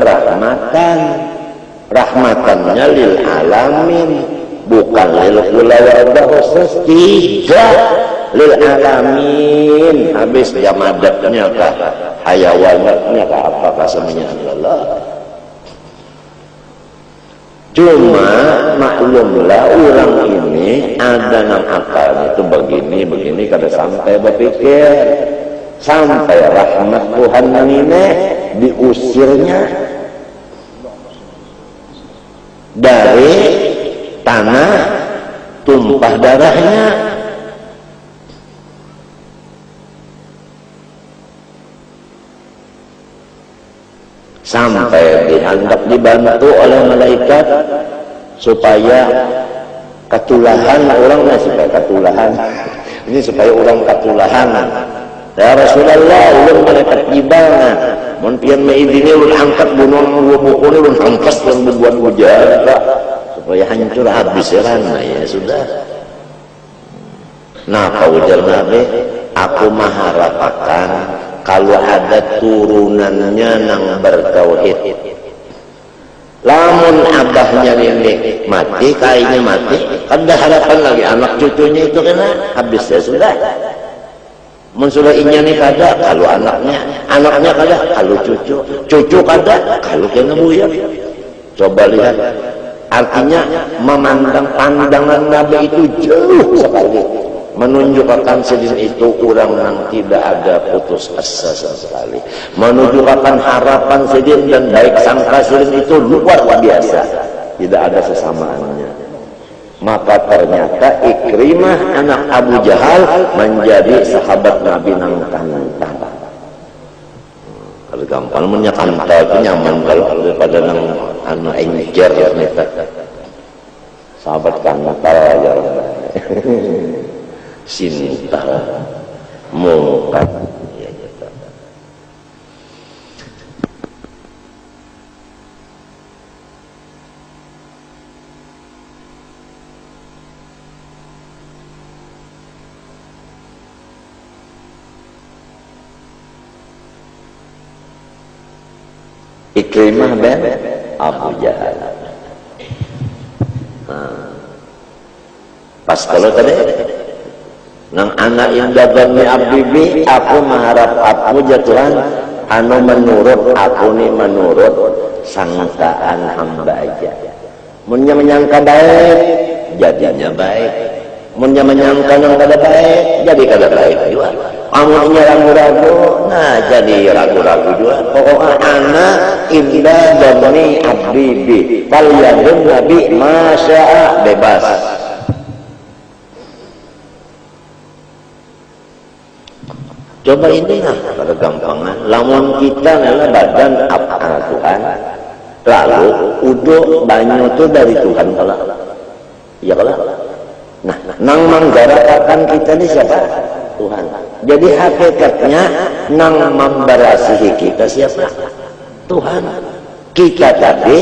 Speaker 1: rahmatannya lil alamin, bukan lil kulawardah khusus, tidak lil alamin. Habis jamadatnya kah, hayawanatnya kah, apakah semuanya adalah. Cuma maklumlah orang ini ada nang akal itu begini kada sampai berpikir. Sampai rahmat Tuhan ini diusirnya dari tanah, tumpah darahnya. Sampai dihendak dibantu oleh malaikat supaya ketulahan orangnya, supaya ketulahan. Ini supaya orang ketulahan. Ya Rasulullah, ulun malaikat jibana mun pian maidini ulun angkat bunuh bukune ulun angkas dan bubuan hujan supaya hancur habis ya sudah. Nah, kau ujar Nabi, aku mengharapkan kalau ada turunannya nang bertauhid. Lamun abahnya ini mati, kayaknya mati, kan ada harapan lagi anak cucunya itu kena habis ya sudah. Mensulah inya nih kada, kalau anaknya kada, kalau cucu kada, kalau kena buyar. Coba lihat, artinya memandang pandangan Nabi itu jauh sekali, menunjukkan sedin itu orang yang tidak ada putus asa sekali, menunjukkan harapan sedin dan baik sangka sedin itu luar biasa, tidak ada sesamaannya. Maka ternyata Ikrimah anak Abu Jahal menjadi sahabat Nabi nang kantang. Kalau gampang menyakanta itu nyaman kalau daripada nang anak enjer neta. Sahabat kantal ya. Sinta mungkat. Ikrimah bin Abu Jahal. Pas kalau tadi nang anak yang dagang ni abibi, aku mengharap aku jatuhan anu menurut aku ni menurut sangkaan hamba aja. Munnya menyangka baik, jadinya baik. Munnya menyangka yang kada baik, jadi kada baik juga. Amunnya ragu-ragu, nah jadi ragu-ragu juga. Pokoknya anak indah doni abibi, kalian Nabi masya bebas. Coba ini lah pada gampangan. Lamun kita adalah badan apa Tuhan, lalu udo banyu itu dari Tuhan kalau, ya kalau. Nah, nang menggarakakan kita ini siapa? Tuhan. Jadi hakikatnya nang memberasihi kita siapa? Tuhan. Kita tadi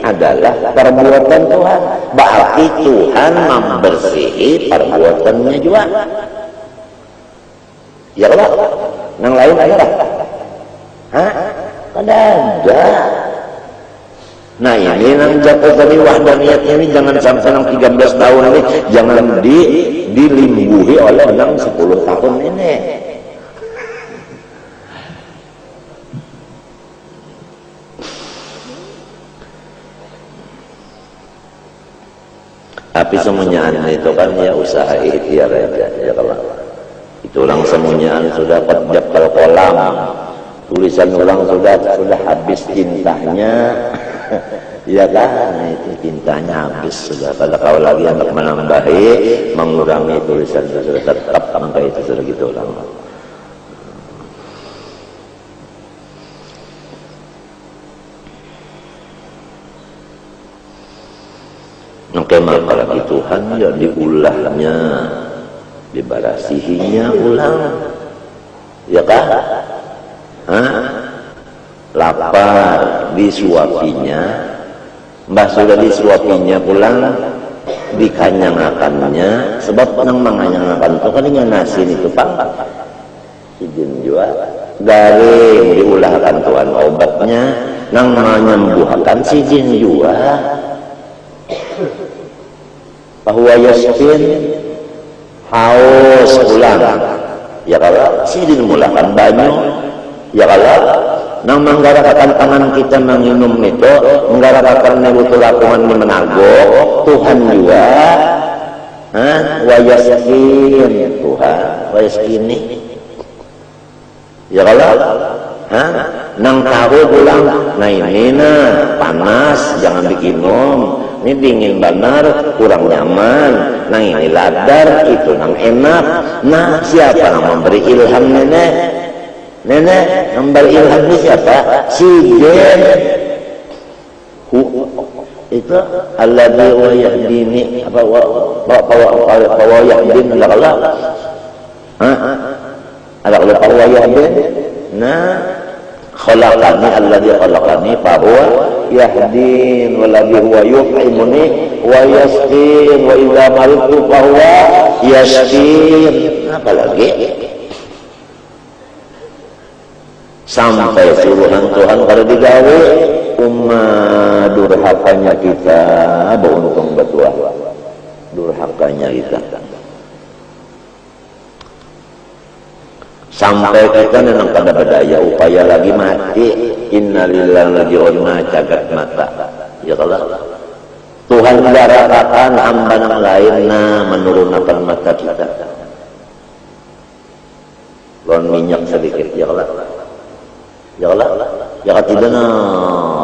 Speaker 1: adalah perbuatan Tuhan. Berarti Tuhan membersihi perbuatannya juga. Ya Allah, nang lain ada lah. Hah? Ada. Nah ini nang jatuh dari wahdaniyatnya ini jangan sampai nang 13 tahun ini jangan dilimbuhi oleh nang 10 tahun ini. Tapi semuanya itu kan ya usaha ikhtiar aja ya kalau. Itu orang semuanya sudah qadjab kal kolam, tulisan ulang sudah habis tintanya. Ya kan, itu tintanya habis sudah. Kalau lagi hendak menambahi, mengurangi tulisan sudah tetap sampai itu sudah gitu orang. Oke, maka lagi Tuhan ya diulahnya, dibarasihinya ulang, ya kan? Hah? Lapar disuapinya, mbah sudah disuapinya pulang, dikanyangakannya, sebab nang manganyangakan itu kan nasi itu pak, izin juga, garing diulahkan Tuhan obatnya, nang menyembuhkan izin juga. Bahwa yaskin haus pulang ya kalau sidin mulakan banyu ya kalau nang menggarakakan tangan kita menginum itu menggarakakan nebutu lakungan di menago Tuhan juga wa yaskin Tuhan wa yaskini ya kalau nang tahu pulang nah ini panas jangan dikinum. Ini dingin benar, kurang nyaman. Nah ini ladar, itu nang enak. Nah siapa yang memberi ilham nenek? Nenek memberi ilham ini siapa? Si Jen. Itu alladzi wa yahdini apa wa yahdin Allah. Allah wa yahdin. Nah khalaqani alladzi khalaqani fa huwa yahdin walladzi huwa yut'imuni wa yasqin wa idza maridtu fa huwa yashfin. Apalagi sampai suruhan Tuhan kalau digawe umat durhakanya kita beruntung betul durhakanya kita sampai kita nenang pada berdaya upaya lagi mati innalillahi wa cagat mata ya Allah Tuhan darahkan hamba yang lain menurunkan mata kita lon minyak sedikit ya Allah ya Allah ya tidak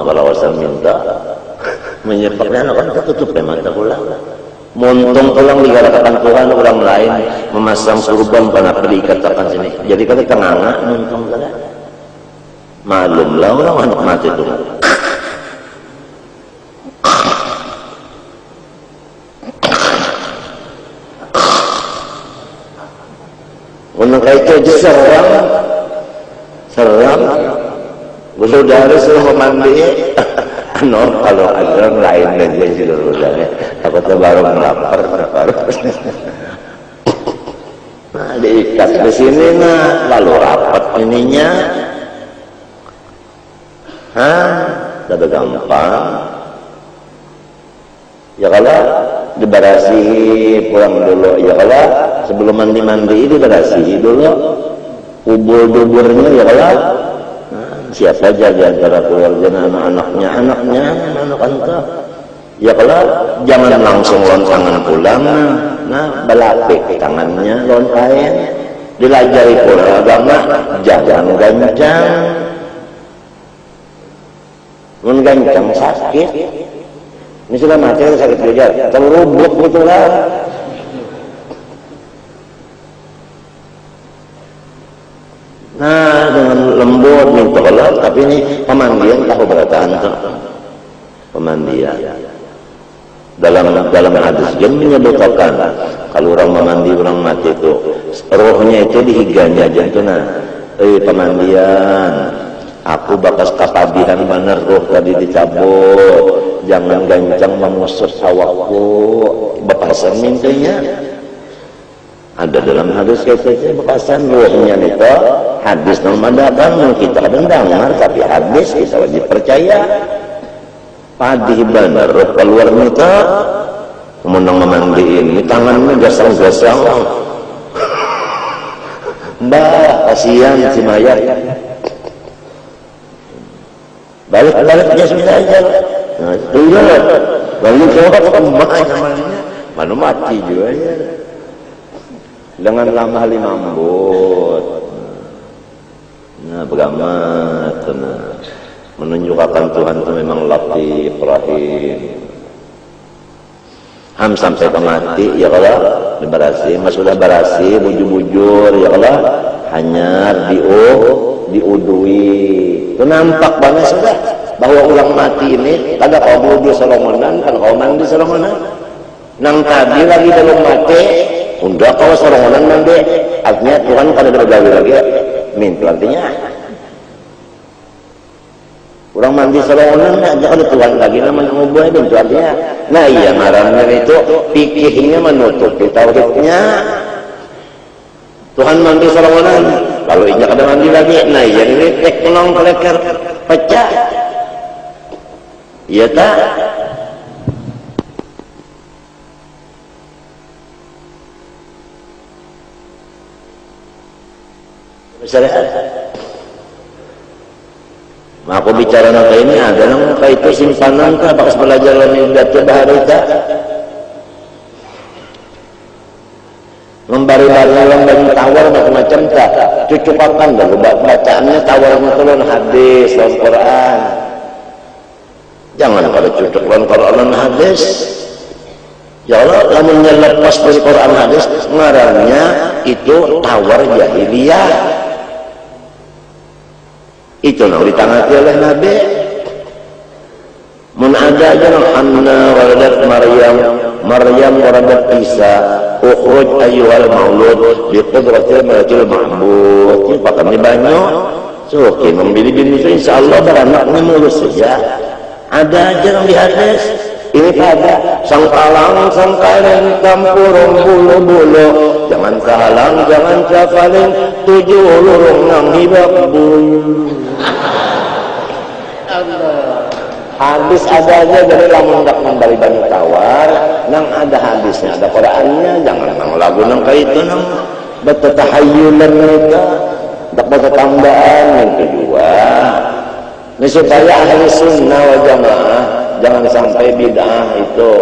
Speaker 1: kalau saya minta menyepaknya kan tertutup mata pula muntung tulang digarakakan Tuhan orang lain memasang surban pernah dikatakan sini jadi kata tengah muntung saja malumlah orang anak mati itu untuk itu aja seram saudara suruh mandi kalau ada orang lain aja saudara takutnya baru melapar baru nah diikat di sini lalu rapat ininya tidak gampang ya kalau dibarasihi pulang dulu ya kalau sebelum mandi dibarasihi dulu ubur-duburnya ya kalau siapa saja di antara keluarga anak-anaknya anak anta ya kalau jangan langsung loncangan pulang belapik tangannya loncain dilajari pula agama jangan gancang menggancang sakit ini sudah mati sakit juga terlubuk betulan tapi ini pemandian tahu berataan tuh. Pemandian. Dalam hadis yang menyebutkan kalau orang memandi orang mati itu rohnya itu dihiganya aja itu nah pemandian aku bakas kapabihan bener roh tadi dicabut jangan gancang mengusut awakku bepasan mintanya ada dalam hadis kayak bepasan rohnya itu hadis nomadakan kita dengar tapi hadis kita wajib percaya padih bener roh keluar kita menang memandiin ini tangannya gasang-gasang mbak kasihan si mayat balik-baliknya sudah aja nah itu ya lalu jawab mbaknya mana mati juga ya dengan lamah limambut nah bagamat nah menunjukkan Tuhan itu memang latif rahim ham sampai ke mati ya Allah berasi mas sudah berasi bujur-bujur ya Allah hanya diudui itu nampak banget sudah bahwa orang mati ini kada kau budu solongonan kan kau mandi solongonan nang tadi lagi dalam mati udah kau solongonan mandi artinya Tuhan kada bergawe lagi min artinya orang mandi solongonan aja kalau Tuhan lagi namanya ngubah itu artinya nah iya marahnya itu pikirnya menutupi tauhidnya Tuhan mandi solongonan kalau inya kada mandi lagi nah iya ini teknolong keleker pecah iya tak syariat aku bicara nang ini ada nang itu simpanan kah bakas belajar lain datu bahari tak membari-bari yang banyak tawar macam-macam tak cucukakan dulu bacaannya tawarnya turun hadis dalam Quran jangan pada cucuk dalam Quran dan hadis ya Allah lamunnya lepas dari Quran hadis ngarangnya itu tawar jahiliyah itu yang ditangati oleh Nabi mun ada aja Anna waladat Maryam waladat Isa ukhruj ayyuhal maulud biqudratil malakil mahmud ini pakai banyak so membili-bili itu insyaAllah beranaknya mulus saja ada aja yang di hadis ini pada sang kalang sang karen tampurung bulu-bulu jangan kalang jangan cafalin 7 lurung nang hibak bulu hadis ada aja dari lamun dak membali banyak tawar nang ada hadisnya ada Qurannya jangan nang lagu nang kaitu nang betetahayulan mereka dak betetambahan yang kedua ini supaya ahli sunnah wal jamaah jangan sampai bid'ah itu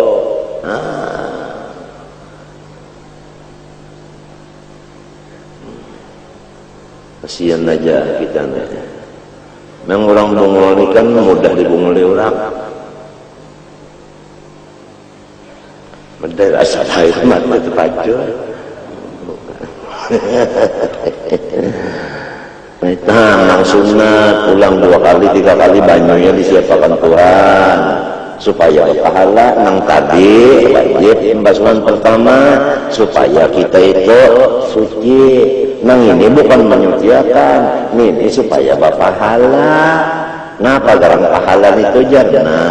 Speaker 1: kasihan aja kita nih memang orang bungul ini kan mudah dibunguli orang medai asal air mata terpacul nang sunat pulang 2 kali 3 kali banyunya disiapkan Tuhan supaya pahala nang tadi wajib embasuhan pertama supaya kita itu suci nang ini bukan menyuciakan ini supaya berpahala ngapa garang pahala itu jadinya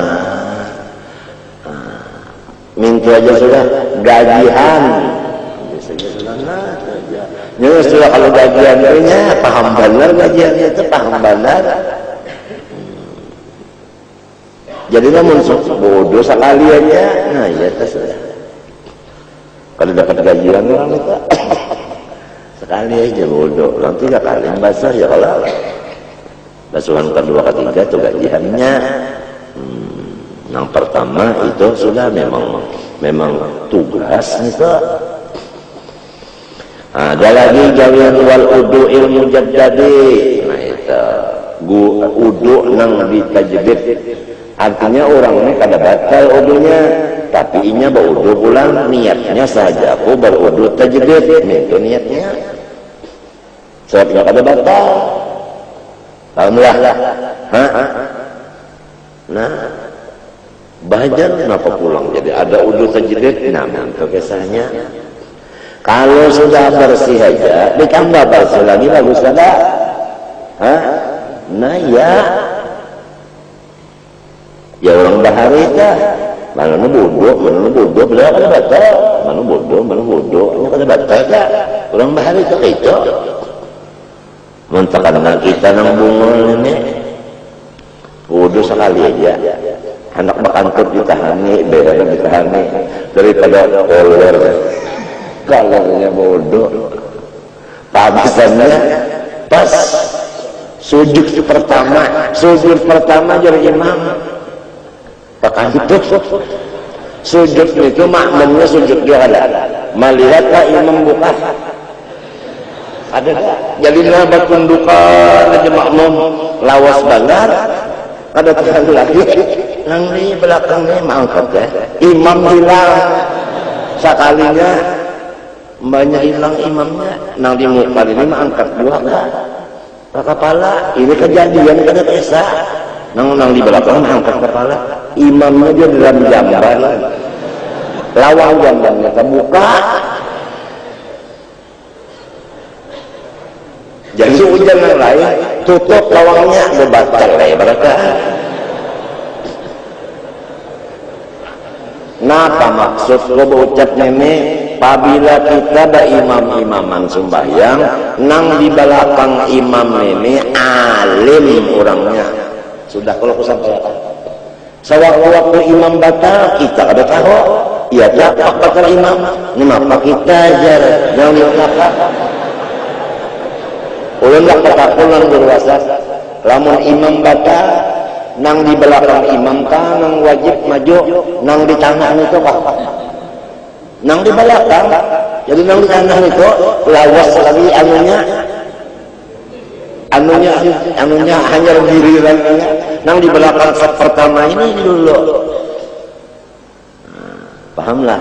Speaker 1: minta aja sudah gajian ya sudah kalau gajiannya paham benar gajiannya itu paham benar jadi namun bodoh sekali aja nah ya sudah kalau dapat gajian orang itu sekali aja bodoh nanti 3 kali basah ya kalau basuhan kedua ketiga itu gajiannya yang pertama itu sudah memang tugas itu ada lagi jawian wal udu ilmu jaddadi nah itu udu nang ditajdid artinya orangnya kada batal udunya tapi inya berudu pulang niatnya saja aku berudu tajdid itu niatnya sebabnya kada batal Pahamlah. Nah, bahajar kenapa pulang? Jadi ada udhu tajdid. Nah, untuk kisahnya. Kalau sudah bersih aja, ditambah bersih lagi bagus ada. Nah ya orang bahari dah. Mana bodoh, beliau kan batal. Mana bodoh, ini kan batal dah. Orang bahari itu itu. Mentakan kita nang bungul ini, bodoh sekali aja. Anak bakantut ditahani, beda ditahani daripada kolor. Kalaunya bodoh. Pabisannya pas sujud pertama jadi imam. Pakantut. Sujud itu makmumnya sujud dia ada. Melihatlah imam buka. Ada jadi nabat tundukan aja makmum lawas banget. Ada terlalu lagi. Nang di belakangnya mangkat ya. Imam hilang. Sekalinya mbaknya hilang imamnya. Nang di muka ini mah angkat dua kan. Kepala. Ini kejadian kada kisah. Nang di belakang angkat kepala. Imamnya dia dalam jamban. Lawang jambannya terbuka. Jadi hujan yang lain tutup lawangnya berbatal berkah. Napa maksud lo berucap ini? Apabila kita ada imam-imaman sembahyang, nang di belakang imam ini alim orangnya. Sudah kalau aku sampaikan. Sewaktu-waktu imam batal kita ada tahu. Iya tak batal imam. Ini apa kita ajar? Yang apa? Ulun tak ketakulan berwasa. Lamun imam batal, nang di belakang imam kan, nang wajib maju, nang di tanah itu kah? Nang di belakang, jadi nang di tanah itu lawas lagi anunya hanya giliran. Nang di belakang pertama ini dulu. Pahamlah.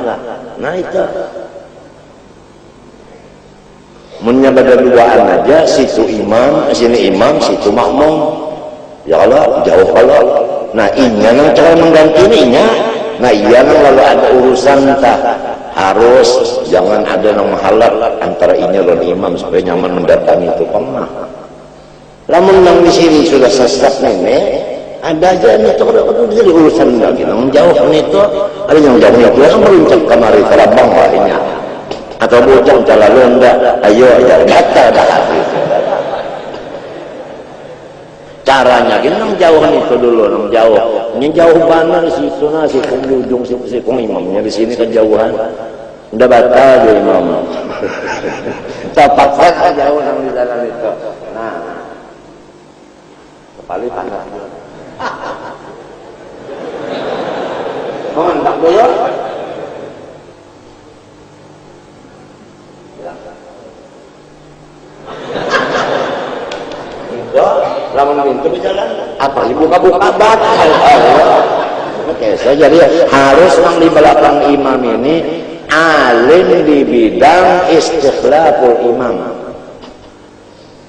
Speaker 1: Nah itu. Menyabada duaan aja, situ imam, sini imam, situ makmum. Ya Allah, jauh kalau. Nah, inya yang cara mengganti ininya. Nah, iya nang lalu ada urusan entah harus jangan ada yang menghalang antara inya dan imam supaya nyaman mendatangi itu pernah. Lamun nang di sini sudah sesat nenek, ada aja nih itu jadi urusan lagi. Nang jauh itu ada yang jauh itu yang meruncak kemari terabang wahnya. Atau bujang cala londa, ayo aja batal dah habis. Caranya gini nang jauh itu dulu, nang jauh. Ini jauh banget di situ nah si ujung si imamnya di sini kejauhan. Udah batal dia imam. Tapak jauh nang di dalam itu. Nah, kepala panas. Mohon tak dulu. Lamun pintu berjalan, apa buka-buka batal. Oke, saya jadi harus yang di belakang imam ini alim di bidang istikhlaful imam.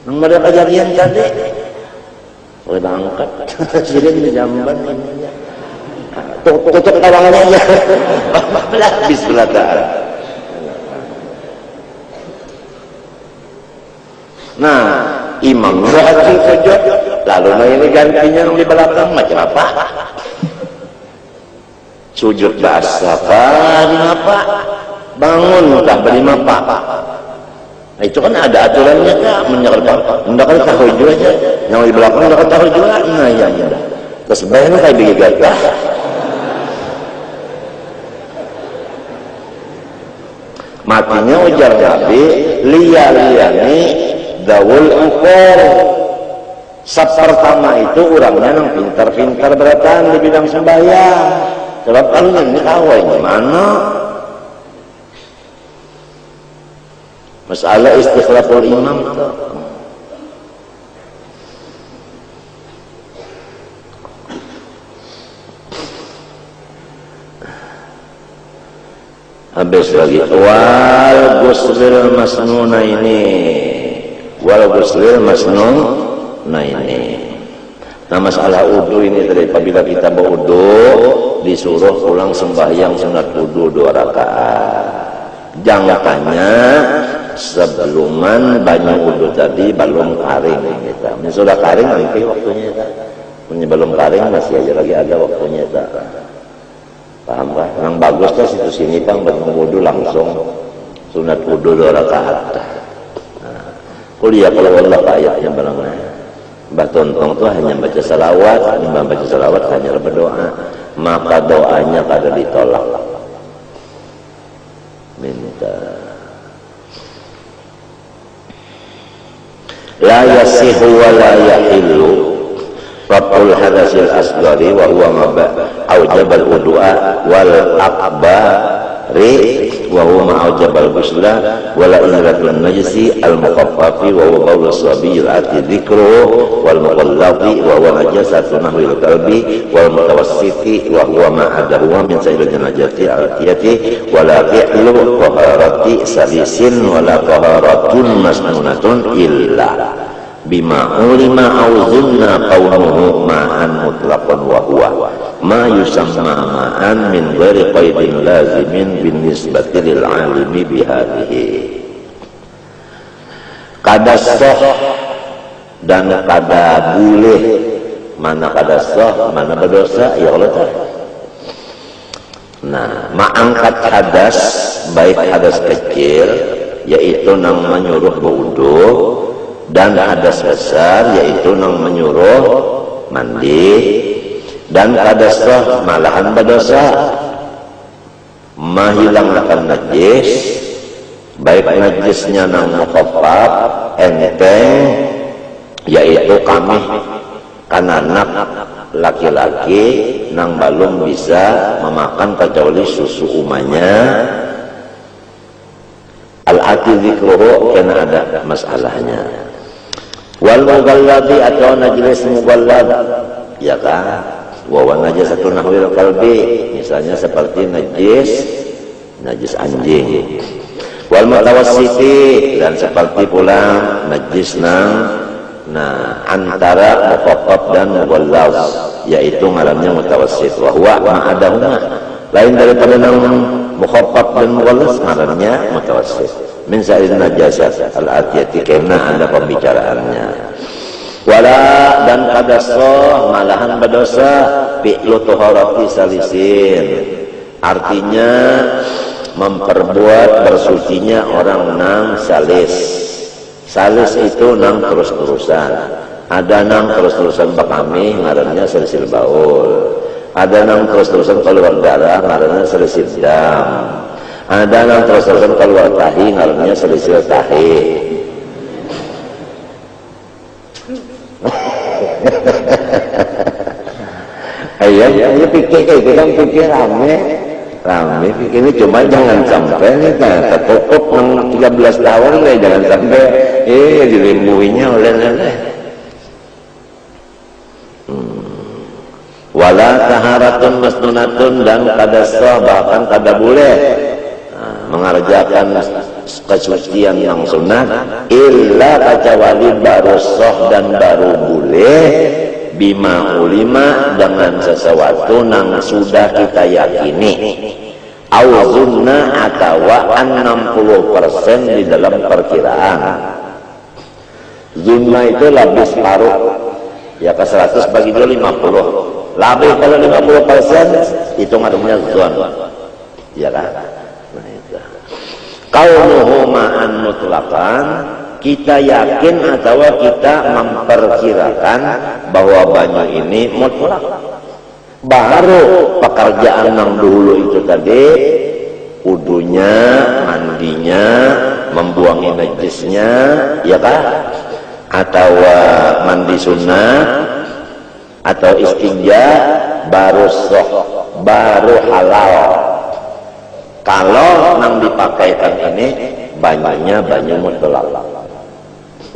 Speaker 1: Nang ada kejadian tadi, boleh bangkat, sirin di jamban ini. Tutup tawangannya aja. Bismillah ta'ala. Nah, imam berarti sujud, lalu ini gantinya di belakang macam apa? Sujud bahasa apa? Bangun tak beri apa? Nah, itu kan ada aturannya kak, menyerang. Mendakan tahu juga aja, yang di belakang mendakan tahu juga. Nah ya. Terus bayangnya kayak begitu. Matinya ujar Nabi, liya-liyani dawul ukur. Sab pertama itu orangnya yang pintar-pintar beratan di bidang sembahyang. Sebab kalau ini kawai gimana? Masalah istikhlaful imam itu. Habis lagi wal guslil masnuna ini. Wal guslil masnun Nah ini, nah masalah wudu ini tadi, apabila kita berwudu disuruh pulang sembahyang sunat wudu 2 rakaat. Jangkanya sebelum banyu wudu tadi belum kering kita. Ini sudah kering nanti waktunya kita. Belum kering masih aja lagi ada waktunya kita. Paham kan? Yang bagus tuh situ sini Bang, berwudu langsung sunat wudu 2 rakaat. Nah, kuliah kalau Allah ayatnya barangnya. Mbah Tontong tuh hanya baca salawat, Mbah baca salawat hanya berdoa, maka doanya kada ditolak. Minta. La yasihu wa la yahillu Rabbul hadasil asgari wa huwa maba aujabal wudu'a wal akbari wa huwa ma'aujabal gusla wala inratun najisi al mukhaffafi wa huwa qawlu sabiil ati dhikru wal muqallati wa huwa najasatu nahwil qalbi wal mutawassiti wa huwa ma'adahu min sa'il janajati al-tiyati wala fi'lu qaharati salisin wala qaharatun masnunatun illa bima ulima au zunna qawnuhu ma'an mutlaqan wa huwa ma yusamma ma'an min ghairi qaidin lazimin bin nisbati lil alimi bihadihi. Kada sah dan kada boleh, mana kada sah mana berdosa ya Allah taala. Nah, mengangkat hadas baik hadas kecil yaitu nang menyuruh berwudu, dan hadas besar yaitu nang menyuruh mandi, dan hadas malahan berdosa menghilangkan najis, baik najisnya nang mukhaffaf enteng yaitu kami kananak laki-laki nang belum bisa memakan kecuali susu umanya al-ati zikruhu karena ada masalahnya. Wal mughallati atau najis mughallad ya kan, wa najasatu nahwil qalbi misalnya seperti najis anjing. Wal mutawassiti dan seperti pula najis antara mukhaffaf dan mughallad yaitu ngarannya mutawassit, wa huwa ma'adahuma lain daripada nang mukhaffaf dan mughallad ngarannya mutawassit min sa'il najasat al-atiyati karena ada pembicaraannya. Wala dan kadasroh malahan berdosa fi'lu tuharati salisin, artinya memperbuat bersucinya orang nang salis. Salis itu nang terus-terusan, ada nang terus-terusan bakami ngarannya salisil baul, ada nang terus-terusan keluar darah ngarannya salisil dam, ada nang terus-terusan keluar tahi ngarannya salisil tahi. Ayo pikir itu kan pikir rame pikir ini, cuma jangan sampai nih tertutup 13 tahun nih, jangan sampai dilimbuhinya oleh wala taharatun masnunatun dan kada sah bahkan kada boleh mengerjakan kesucian yang sunat illa kecuali baru sah dan baru boleh bima ulima dengan sesuatu nang sudah kita yakini au zunna atawa 60% di dalam perkiraan. Zunna itu lebih separuh ya, ke 100 bagi 2 50 lebih, kalau 50% itu namanya zon ya kan. Nah itu kaunuhu ma'an mutlaqan, kita yakin atau kita memperkirakan bahwa banyu ini mutlak. Baru pekerjaan yang dulu itu tadi, wudunya, mandinya, membuangi najisnya, ya kan? Atau mandi sunnah, atau istinja, baru sah, baru halal. Kalau yang dipakaikan ini banyaknya banyu mutlak.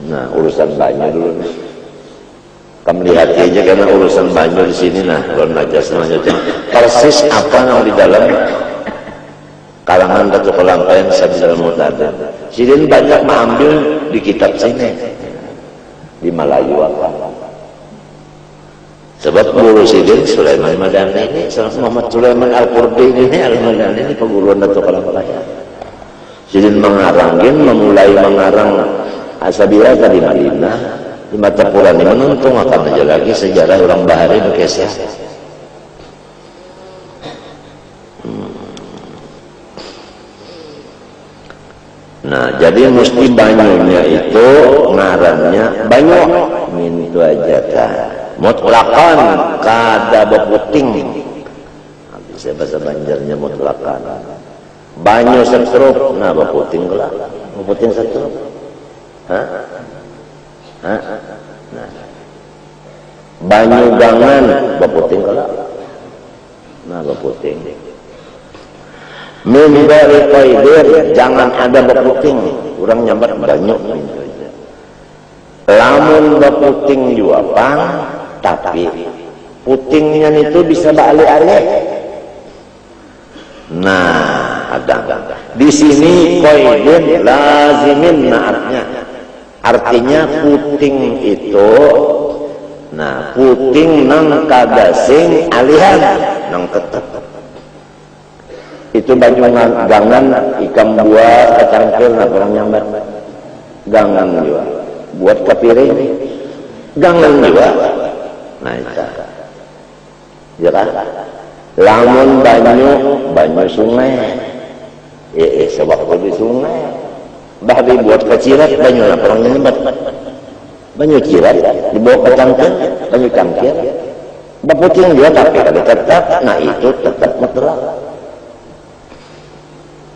Speaker 1: Nah, urusan banyu dulu nih. Kamu lihat aja karena urusan banyu di sini, nah, kalau najas persis apa yang di dalam kalangan Datuk Kelangkayan Sabilal Mutadin. Sidin banyak mengambil di kitab sini di Melayu apa. Sebab guru Sidin Sulaiman Madani ini, Muhammad Sulaiman Al-Qurdi ini Al-Madani ini peguruan Datuk Kalangkaya. Sidin mengarangin, memulai mengarang Asabira di Madinah, di mata pulang ini menuntung akan aja lagi sejarah orang Bahari berkesah. Nah, jadi mesti banyunya itu ngarannya banyu mintu aja kan. Mutlakan kada beputing. Bisa bahasa Banjarnya mutlakan. Banyu setrup, nah beputing gelak. Beputing setrup. Hah? Hah? Nah. Banyu gangan beputing gelak. Nah beputing. Min dari qaidir, jangan ada beputing. Kurang nyambat banyu mintu aja. Lamun beputing juga pang, tapi putingnya itu bisa balik-alik. Nah, ada. Di sini qaidir lazimin naatnya. Artinya puting itu, nah puting nang kadasing alihan nang tetep. Itu banyu gangan, ikan buah, kacangkil, nah orang nyambat gangan juga. Buat ke piring, gangan juga. Nah itu, ya kan? Lamun banyu sungai, sewaktu di sungai, bahkan buat kecirat banyu lah orang nyambat. Banyu cirat, dibawa ke cangkir, banyu cangkir, beputing juga tapi kalau tetap, nah itu tetap mutlak.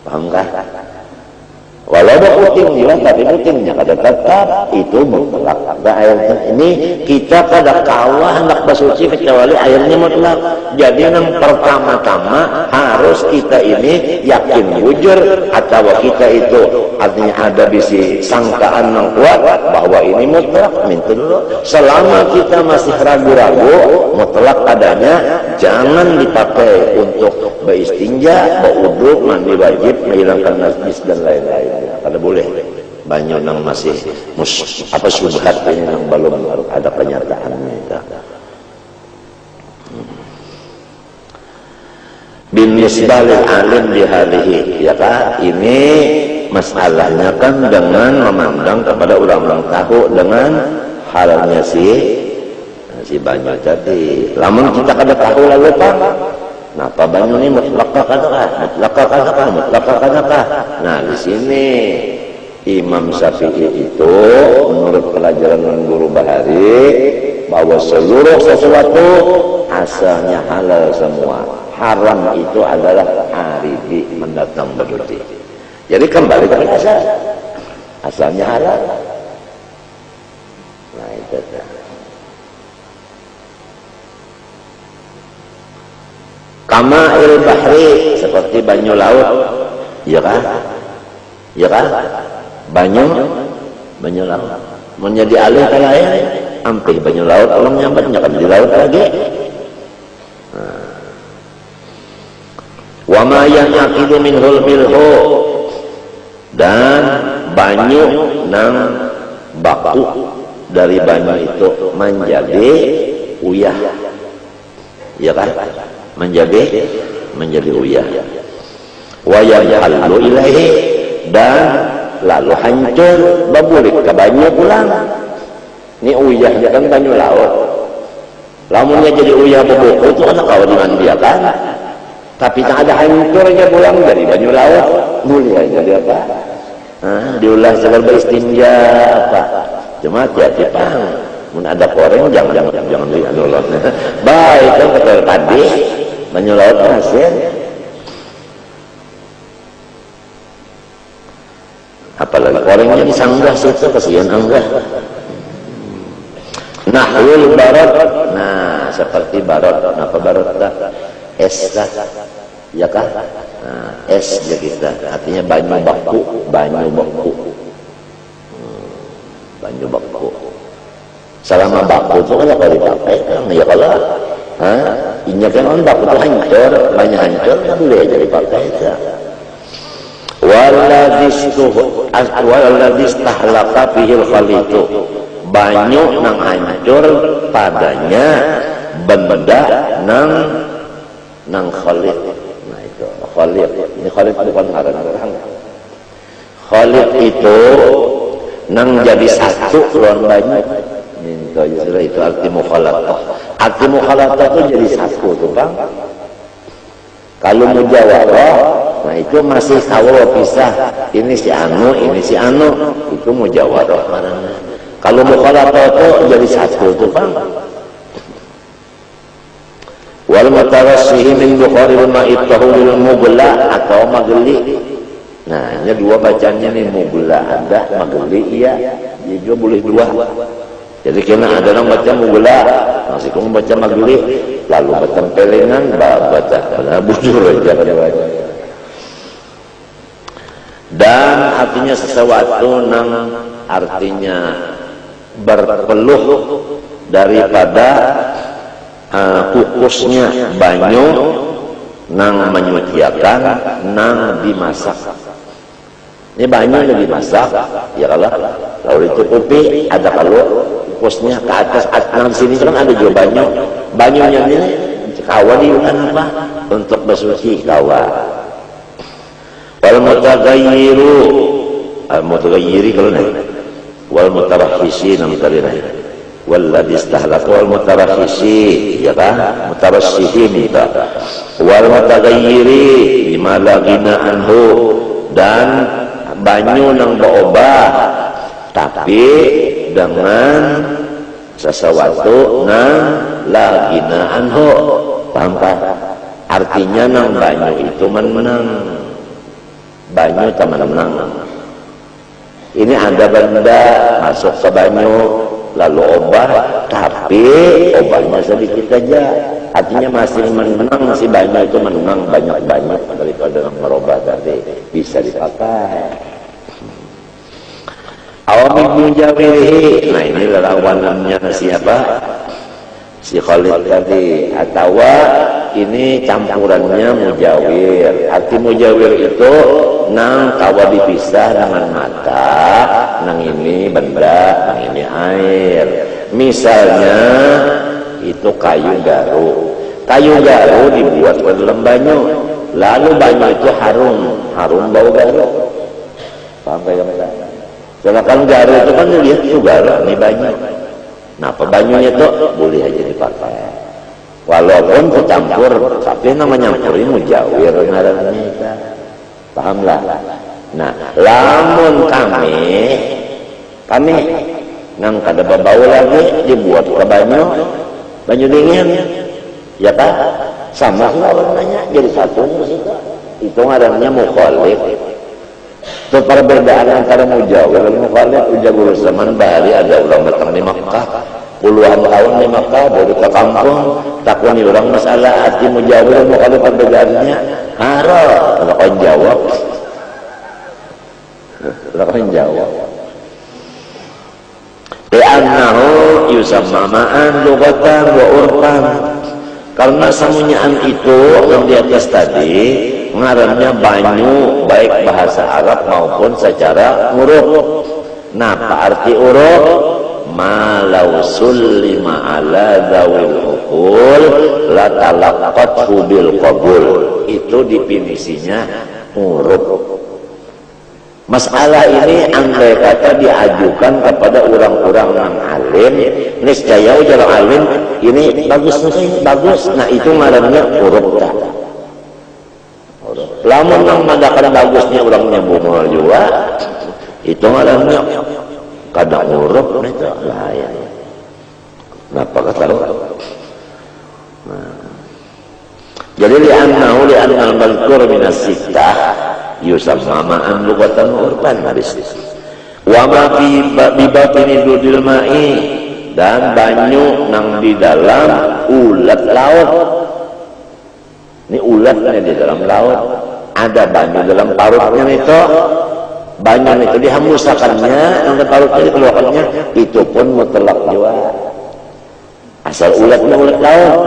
Speaker 1: Paham kah? Walau beputing juga, tapi putingnya kada tetap, itu mutlak. Airnya ini kita kada kawah hendak basuci kecuali airnya mutlak. Jadi yang pertama-tama harus kita ini yakin bujur atau kita itu artinya ada bisi sangkaan yang kuat bahwa ini mutlak. Minta dulu. Selama kita masih ragu-ragu mutlak adanya, jangan dipakai untuk beristinja, berwudu, mandi wajib, menghilangkan najis dan lain-lain. Kada boleh. Banyak yang masih subhat ini yang belum ada kenyataannya. Binisbah lil alim bihadihi, ya kan? Ini masalahnya kan dengan memandang kepada orang-orang tahu dengan halnya si banyu tadi. Lamun kita kada tahu lalu pak, napa banyu ini mutlakah kadakah? Nah di sini Imam Syafi'i itu menurut pelajaran guru Bahari bahwa seluruh sesuatu asalnya halal semua. Haram itu adalah aridi mendatang berduti. Jadi kembali ke asal. Asalnya halal. Nah itu. Kama'il bahri, seperti banyu laut. Ya kan? Ya kan? Banyu laut. Menjadi alih ke lain, ampih banyu laut, orang nyambatnya kan di laut lagi. Wa ma yaqidu minhul milhu, dan banyu nang baku dari banyu itu menjadi uyah. Ya kan? Menjadi uyah. Wa yahallu ilaihi, dan lalu hancur babulik ke banyu pulang. Ini uyahnya kan banyu laut. Lamunnya jadi uyah bebuku itu kan kau dimandiakan. Tapi tak ada hancurnya pulang dari banyu laut. Mulia jadi apa? Diulah segala beristinja apa? Cuma hati-hati pang. Mun ada koreng jangan lihat dulu. Baik kan kata tadi banyu laut hasil. Apalagi korengnya disanggah situ kasihan anggah. Nahwul barat, nah seperti barat, apa barat dah? Es dah, ya kan? Nah, es ya kita, artinya banyu baku. Banyu baku. Selama baku itu kan kalau dipakai, ya kalau, ini kan orang baku itu hancur, banyak hancur, kan boleh jadi pakai itu. Waladis tahlaka fihil khalitu, banyu nang hancur padanya benda nang khalid. Nah itu khalid, ini khalid bukan ngaran orang. Khalid itu nang jadi satu lawan banyak. Itu arti mukhalatah. Arti mukhalatah itu jadi satu tuh Bang. Kalau mujawarah, nah itu masih kawal pisah. Ini si anu, itu mujawarah. Kalau mukhalatah itu jadi satu tuh Bang. Wal mutarassihi min bukharil ma'ittahu lil mugla atau magli. Nah, ini dua bacanya nih, mugla ada, magli iya. Dia juga boleh dua. Jadi kena ada orang baca mugla, masih kamu baca magli, lalu bertempelengan, baca bujur aja pada baca. Dan artinya sesuatu nang artinya berpeluh daripada kukusnya banyu nang menyuciakan nang dimasak. Ini banyu yang dimasak, ya kalau dicukupi ada kalau kukusnya ke atas nang sini kan ada juga banyunya ini kawa diukan apa untuk bersuci kawa. Wal mutagayyiru al-mutagayyiri kalau naik wal mutarahhisi nam tadi naik walladhi istahlaka wal mutarahhisi ya kan mutarassihi minta wal mutagayyiri bima la ghina anhu dan banyu nang berubah tapi dengan sesuatu nang la ghina anhu. Paham kan? Artinya nang banyu itu menang banyu teman-teman. Ini ada benda masuk ke banyu lalu obah, tapi obahnya sedikit aja. Artinya masih menang, si banyu itu menang banyak-banyak daripada yang merubah tadi bisa dipakai. Awamid mujawirihi, nah ini lawanannya siapa? Si Khalid tadi. Atau ini campurannya mujawir. Arti mujawir itu nang kawa dipisah dengan mata, nang ini benda, nang ini air. Misalnya itu kayu garu. Kayu garu dibuat ke dalam banyu, lalu banyu itu harum bau garu. Paham kayak mana? Sedangkan garu itu kan lihat itu garu, ini banyu. Nah, banyunya itu boleh aja dipakai. Walaupun kecampur, tapi namanya nyampuri mujawir ngarannya. Pahamlah. Nah, lamun kami nang kada bau lagi dibuat ke banyu dingin. Ya kan? Sama warnanya jadi satu itu ngarannya mukhalif. Itu perbedaan antara mujawir dan mukhalif. Ujagul zaman bahari ada orang datang di Makkah puluhan tahun di Makkah baru ke kampung takuni orang masalah arti mujawir dan mukhalif perbedaannya haram. Lakukan jawab li'annahu yusamma ma'an lughatan wa urfan, karena samunyaan itu yang di atas tadi ngarannya banyu baik bahasa Arab maupun secara uruf. Nah, apa arti uruf? Malau sullima ala zawil uqul la talaqqathu bil qabul. Itu definisinya uruf. Masalah ini andai kata diajukan kepada orang-orang yang alim, niscaya ujar alim ini bagus, bagus. Nah itu ngarannya uruf dah. Lamun nang madakan bagusnya orangnya bungol juga, itu ngarannya kadang uruf itu bahaya. Kenapa kata lu? Nah. Jadi li'annal malkur minas sittah yusamma ma'an lughatan urban hadis. Wa ma bi batini dudil ma'i, dan banyu nang di dalam ulat laut. Ini ulatnya di dalam laut. Ada banyu dalam parutnya itu. Banyu itu dihembusakannya, nang parutnya dikeluarkannya, itu pun mutlak juga. Asal ulatnya ulat laut.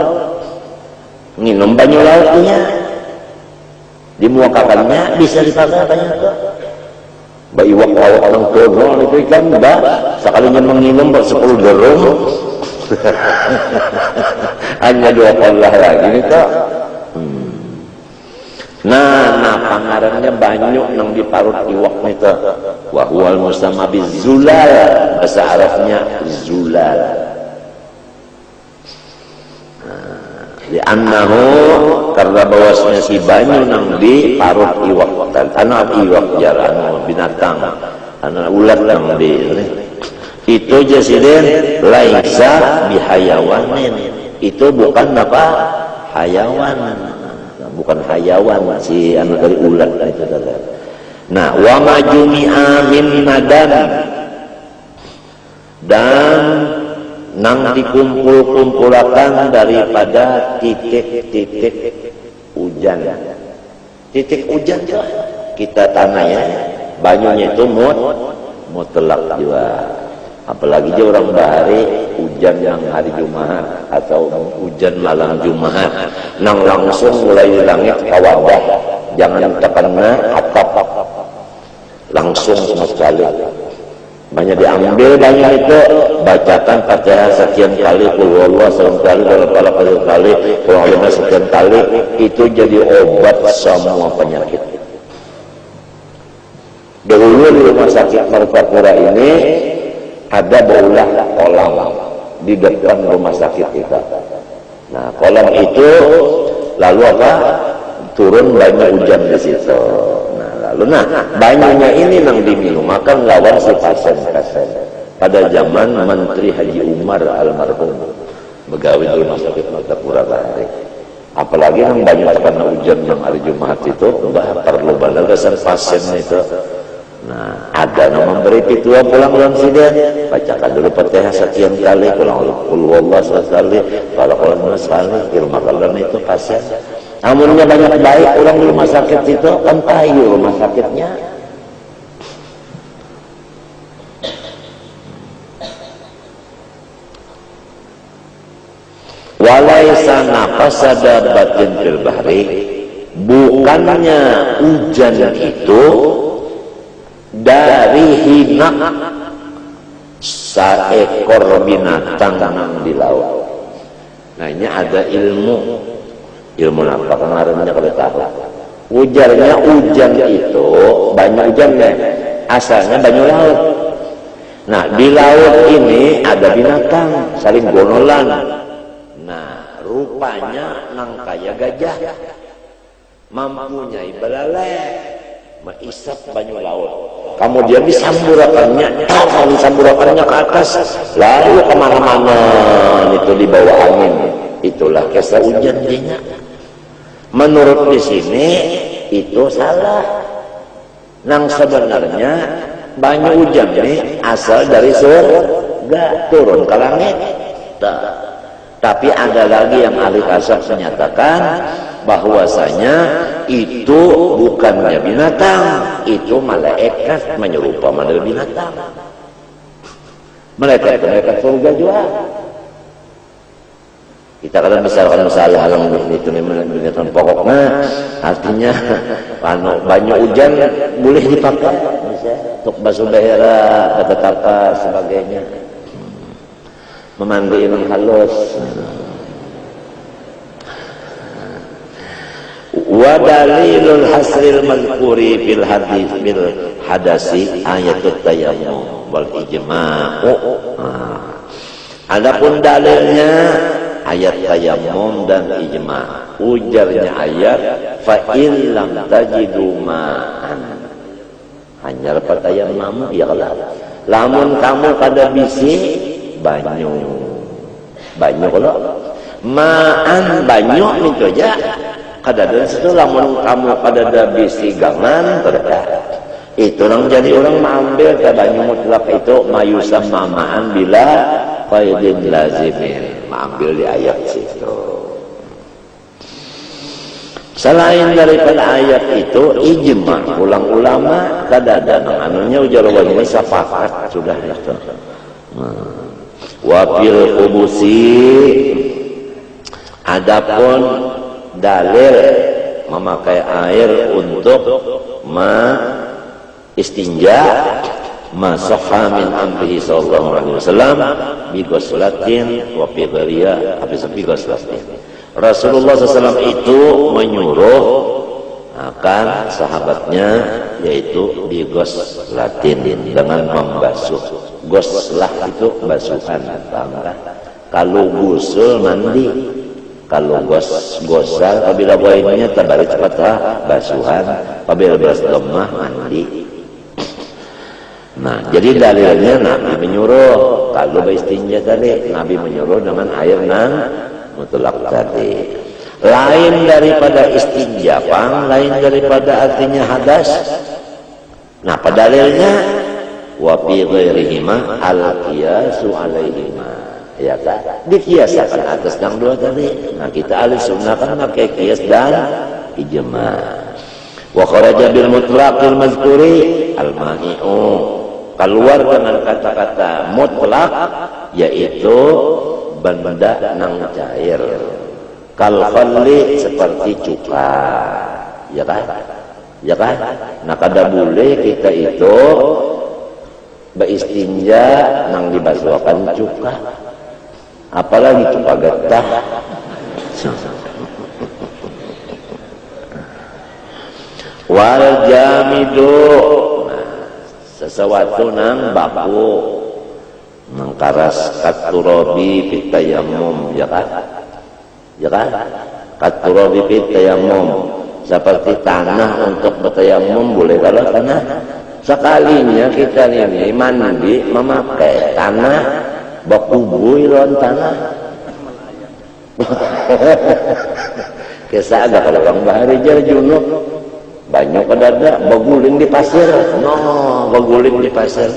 Speaker 1: Minum banyu lautnya. Dimuakakannya bisa dipakai banyak tuh. Bayi wak laut nang kodol itu ikan mbak sekalinya menginum 10 derung Hanya 2 kolah lagi nih toh. Nah pangarannya banyak nang diparut iwak nih toh. Wa huwal musamma bizulal, bahasa Arabnya zulal. Li'annahu, karena bahwasanya si banyu nang diparut iwak anak iwak jarang binatang anak ulat nang di itu jasiden laisa bihayawanin, itu bukan apa hayawan, bukan hayawan si anak dari ulat itu tadi. Nah wa majumi'a min nadan, dan nang dikumpul-kumpulakan daripada titik-titik hujan. Titik hujan kita tanah ya, banyunya itu mutlak juga. Apalagi dia orang bahari hujan yang hari Jumat atau hujan malam Jumat, nang langsung mulai langit kawadah, jangan terkena atap, langsung sama sekali. Banyak diambil banyak itu, bacakan Fatihah sekian kali, qul huwallahu sekian kali, kali, qul sekian kali, itu jadi obat semua penyakit. Dahulu di rumah sakit Martapura ini ada baulah kolam di depan rumah sakit kita. Nah kolam itu lalu apa? Turun banyak hujan di situ. Nah, banyunya ini nang diminum makan lawan si pasien pada zaman Menteri Haji Umar almarhum begawi di rumah sakit Martapura Bahari. Apalagi nang banyak karena hujan yang hari Jumat itu mbah perlu balasan pasien itu. Nah ada yang memberi pituah pulang siden, bacakan dulu Fatihah sekian kali, pulang qul huwallahu sekali, kalau sekali di rumah kalian itu pasien. Amunnya banyak baik orang di rumah sakit itu kan payu rumah sakitnya. Walaisa nafasada batin fil bahri, bukannya hujan itu dari hinak seekor binatang di laut. Nah ini ada ilmu apa pengaruhnya kalau tahu. Ujarnya hujan itu banyak hujannya, asalnya banyak laut. Nah di laut ini ada binatang saling gonolan. Nah rupanya nang kaya gajah mempunyai belalai mengisap banyak laut. Kemudian disamburakannya, disamburakannya ke atas, lalu kemana-mana itu di bawah angin. Itulah kisah hujan dia. Menurut di sini itu salah. Nang sebenarnya banyak hujan ini asal dari surga turun ke langit. Tapi ada lagi yang ahli kasar menyatakan bahwasanya itu bukannya binatang, itu malaikat menyerupa model binatang. Malaikat surga juga. Kita kadang misalkan masalah halang itu binatang pokoknya artinya banyak hujan boleh dipakai untuk basuh daerah, kata sebagainya, memandi yang halus. Wa dalilul hasril mazkuri fil hadis bil hadasi ayatut tayammum wal ijma'u. Adapun dalilnya ayat tayammum dan ijma'. Ujarnya ayat fa in lam tajidu ma'an, hanya dapat tayammum ya Allah. Lamun kamu kada bisi banyu kalau ma'an banyu itu aja kada ada situ. Lamun kamu kada ada bisi gangan kada, itu orang jadi orang mengambil ke banyu mutlak itu mayusam ma'an bila qaidin lazimin, mengambil di ayat situ. Selain daripada ayat itu ijma ulang ulama kada ada anunya ujar ini sepakat sudah itu. Wafil kubusi, adapun dalil memakai air untuk istinja ma sahha min amrihi sallallahu alaihi wasallam bi ghuslatin wa fi ghariya bi ghuslatin. Rasulullah SAW itu menyuruh akan sahabatnya yaitu di ghuslatin dengan membasuh. Ghuslah itu basuhan, paham kan? Kalau gusul mandi, kalau gosal apabila poinnya terbalik cepat basuhan, apabila beras lemah mandi. Nah, jadi dalilnya Nabi menyuruh kalau beristinja tadi, Nabi menyuruh dengan air nan mutlak tadi. Lain daripada istinja, lain daripada artinya hadas. Nah, pada dalilnya wa fi ghairihima al-qiyasu alaihima. Ya kan? Dikiasakan atas yang dua tadi. Nah, kita ahli sunnah kan pakai kias dan ijma'. Wa kharaja bil mutlaqil mazkuri al-mani'u. Keluar dengan kata-kata mutlak yaitu benda nang cair. Kal khalli seperti cuka. Ya kan? Ya kan? Nah, kada boleh kita itu beristinja nang dibasuhkan cuka. Apalagi cuka getah. Wal jamidu, sesuatu nang baku, nang karas katurabi pitayamum, ya kan? Ya kan? Katurabi pitayamum, seperti tanah untuk bertayamum boleh kalau tanah. Sekalinya kita ini mandi memakai tanah, bakubui lawan tanah. Kisah ada kalau Bang Bahari jar junub banyak ada baguling di pasir, no baguling di pasir.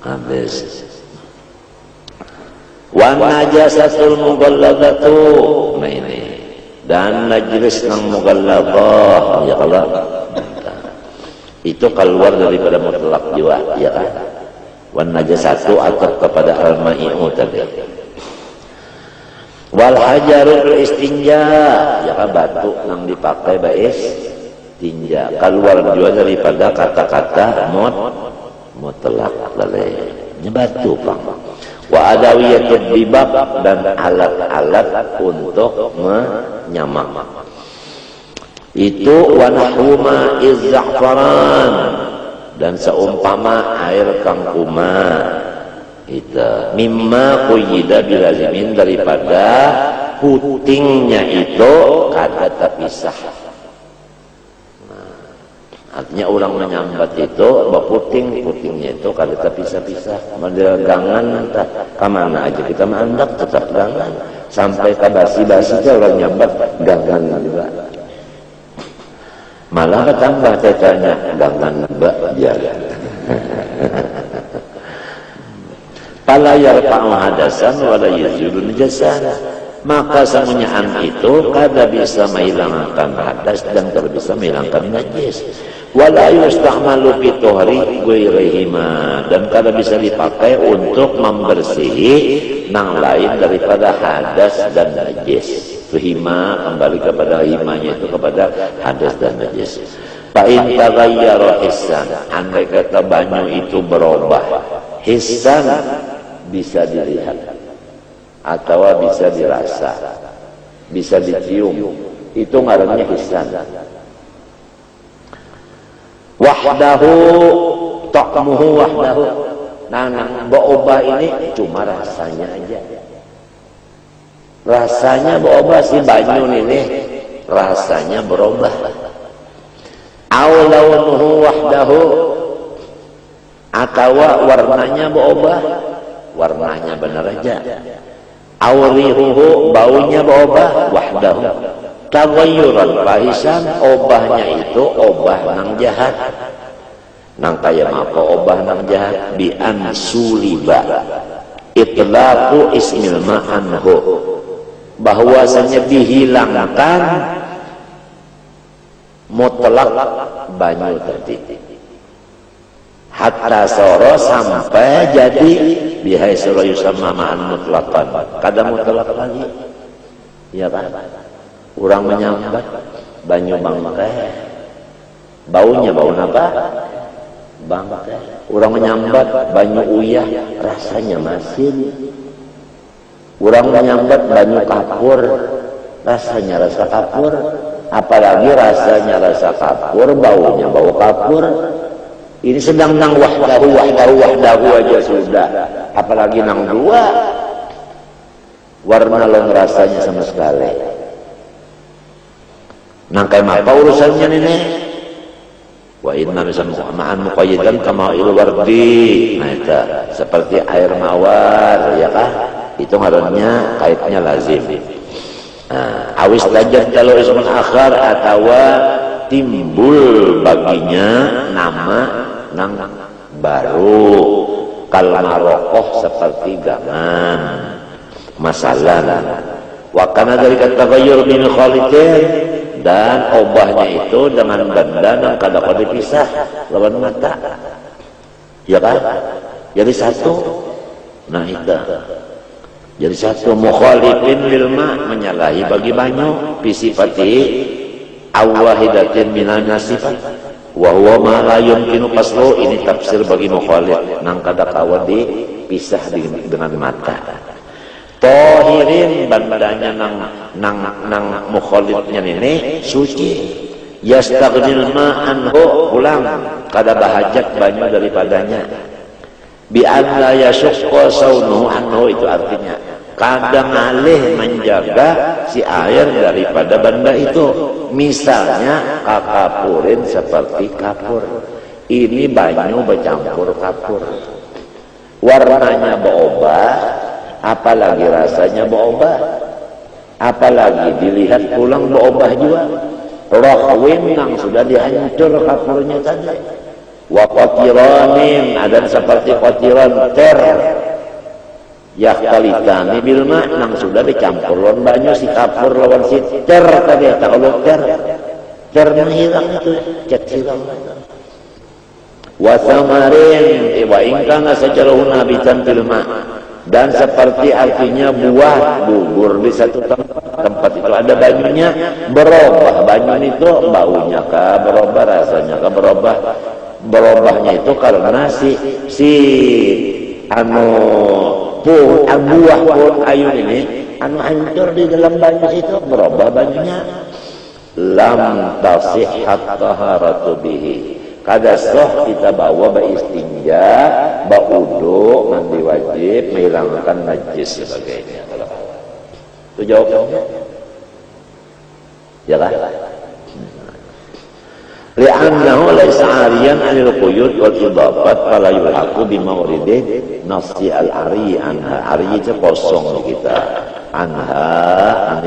Speaker 1: Habis. Wa najasatul mughalladzatu, nah ini. Dan najis nang mughalladzah, ya kalau itu keluar daripada mutlak juga, ya kan? Wa najasatu atau kepada al-ma'i'u tadi. Wal hajarul istinja, ya kan batu yang dipakai bais tinja, keluar juga daripada kata-kata mutlak tadi. Batu Pak. Wa adawiyatud dibab dan alat-alat untuk menyamak. Itu wa nahuma izza'faran dan seumpama air kangkuma. Itu mimma quyida bilazimin daripada putingnya itu kada terpisah. Nah, artinya orang menyambat itu putingnya itu kada terpisah-pisah. Model gangan entah kemana aja kita menandak tetap gangan sampai ke basi-basi aja orang nyambat gangan juga. Malah ketambah tetanya gangan mbak jalan. Fala yarfa'u hadasan wala yazulu najasan. Maka semuanyaan itu kada bisa menghilangkan hadas dan kada bisa menghilangkan najis. Wala yustahmalu fi tuhri ghairihima, dan kada bisa dipakai untuk membersihi nang lain daripada hadas dan najis. Hima kembali kepada himanya itu kepada hadas dan najis. Fa in taghayyara hissan, andai kata banyu itu berubah hissan, bisa dilihat atau bisa dirasa, bisa dicium, itu ngarannya hissan. Wahdahu ta'muhu wahdahu, nah berubah ini cuma rasanya aja. Rasanya berubah si banyu ini, rasanya berubah. Aw launuhu wahdahu, atau warnanya berubah, warnanya benar aja. Awrihuhu, baunya berubah, wahdahu. Taghayyuran fahisan, obahnya itu obah nang jahat. Nang kaya apa obah nang jahat? Bi an suliba itlaqu ismil ma'anhu, bahwasanya dihilangkan mutlak banyu tadi. Hatta soro sampai jadi bihai soro yusamma ma'an mutlakan, kada mutlak lagi, ya kan? Orang menyambat banyu bangkai Baunya bau apa? Bangkai. Orang menyambat banyu uyah, rasanya masin. Orang menyambat banyu kapur, rasanya rasa kapur. Apalagi rasanya rasa kapur, baunya bau kapur. Ini sedang nang wahdahu aja sudah. Apalagi nang dua, warna lo rasanya sama sekali. Nang kayak apa urusannya nenek? Wa inna ma'an muqayyidan kama wardi. Nah itu seperti air mawar, ya kah? Itu ngarannya kaitnya lazim. Awis lajat kalau ismun akhar atau timbul baginya nama nang baru kalmarokoh seperti gaman masalah wakana dari kata gayur min khalidin dan obahnya itu dengan benda yang kadang dipisah lawan mata, ya kan? Jadi satu. Nah itu jadi satu mukhalifin lil ma menyalahi bagi banyu bisifati awahidatin minan nasifat wa huwa ma la yumkinu paslu. Ini tafsir bagi mukhalif nang kada kawan dipisah dengan mata. Tohirin bandanya nang mukhalifnya ini suci. Yastaghnil ma anhu ulang kada bahajat banyu daripadanya. Bi an la yashqa saunuhu anhu, itu artinya kadang alih menjaga si air daripada benda itu. Misalnya kakapurin seperti kapur. Ini banyu bercampur kapur. Warnanya berubah, apalagi rasanya berubah. Apalagi dilihat pulang berubah juga. Rohwin yang sudah dihancur kapurnya tadi. Wa qatiranin, ada seperti qatiran ter. Yahtalitani bil ma nang sudah dicampur lawan banyu si kapur lawan si ter tadi tak kalau ter hilang itu cat hilang. Wa samarin wa in kana sajarun nabitan bil ma, dan seperti artinya buah gugur di satu tempat itu ada banyunya berubah, banyu itu baunya kah berubah, rasanya kah berubah. Berubahnya itu karena si buah pun ayun ini hancur di dalam banyu itu berubah banyunya. Lam tasihhat taharatu bihi, kada sah kita bawa istinja, baudu, mandi wajib, menghilangkan najis sebagainya. Itu jawabannya. Ya lah. Li'annahu laysa 'ariyan 'anil quyud wal idafat fala yulhaqu bi mawridin nafsi al-'ari anha. 'ari itu kosong kita. Anha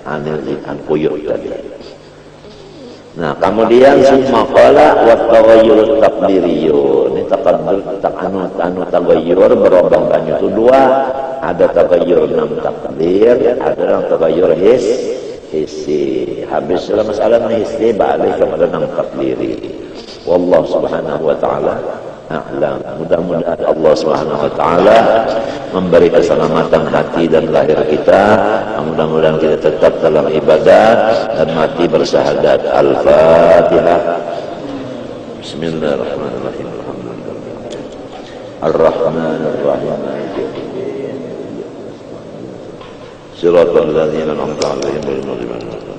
Speaker 1: anil quyud tadi. Nah, kemudian summa qala wa taghayyur taqdiriyun. Ini taghayyur berubah banyak itu dua. Ada taghayyur nam takdir, ada taghayyur hissi. Habis dalam masalah hissi balik kepada nang takdiri. Wallahu subhanahu wa ta'ala a'lam. Mudah-mudahan Allah subhanahu wa ta'ala memberi keselamatan hati dan lahir kita. Mudah-mudahan kita tetap dalam ibadah dan mati bersyahadat. Al-Fatihah. Bismillahirrahmanirrahim. Ar-Rahmanirrahim. Siratal ladzina an'amta 'alaihim ghairil maghdubi 'alaihim.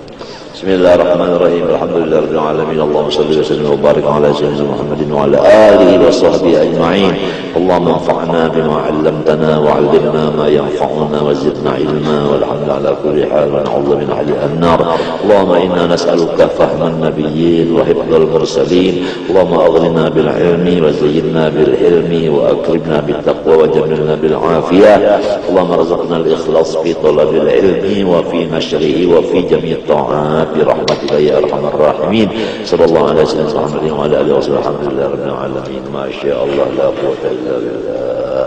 Speaker 1: Bismillahirrahmanirrahim. Alhamdulillahirabbil alamin. Allahumma shalli wa sallim wa barik ala sayyidina Muhammadin wa ala alihi wa sahbihi ajma'in. Allahumma anfa'na bima 'allamtana wa 'allimna ma yanfa'una wa zidna 'ilma walhamdulillah ala kulli hal wa na'udzu min ahli an-nar. Allahumma inna nas'aluka fahman nabiyyin wa hifdzal mursalin. Allahumma aghnina bil 'ilmi wa zayyinna bil ilmi wa akrimna bit taqwa wa jamilna bil 'afiyah. Allahumma arzuqna al-ikhlas fi talabil ilmi wa fi nashrihi wa fi jami' ta'at برحمتك يا ارحم الراحمين. صلى الله على سيدنا محمد وعلى اله وصحبه. الحمد لله رب العالمين. ما شاء الله لا قوه الا بالله.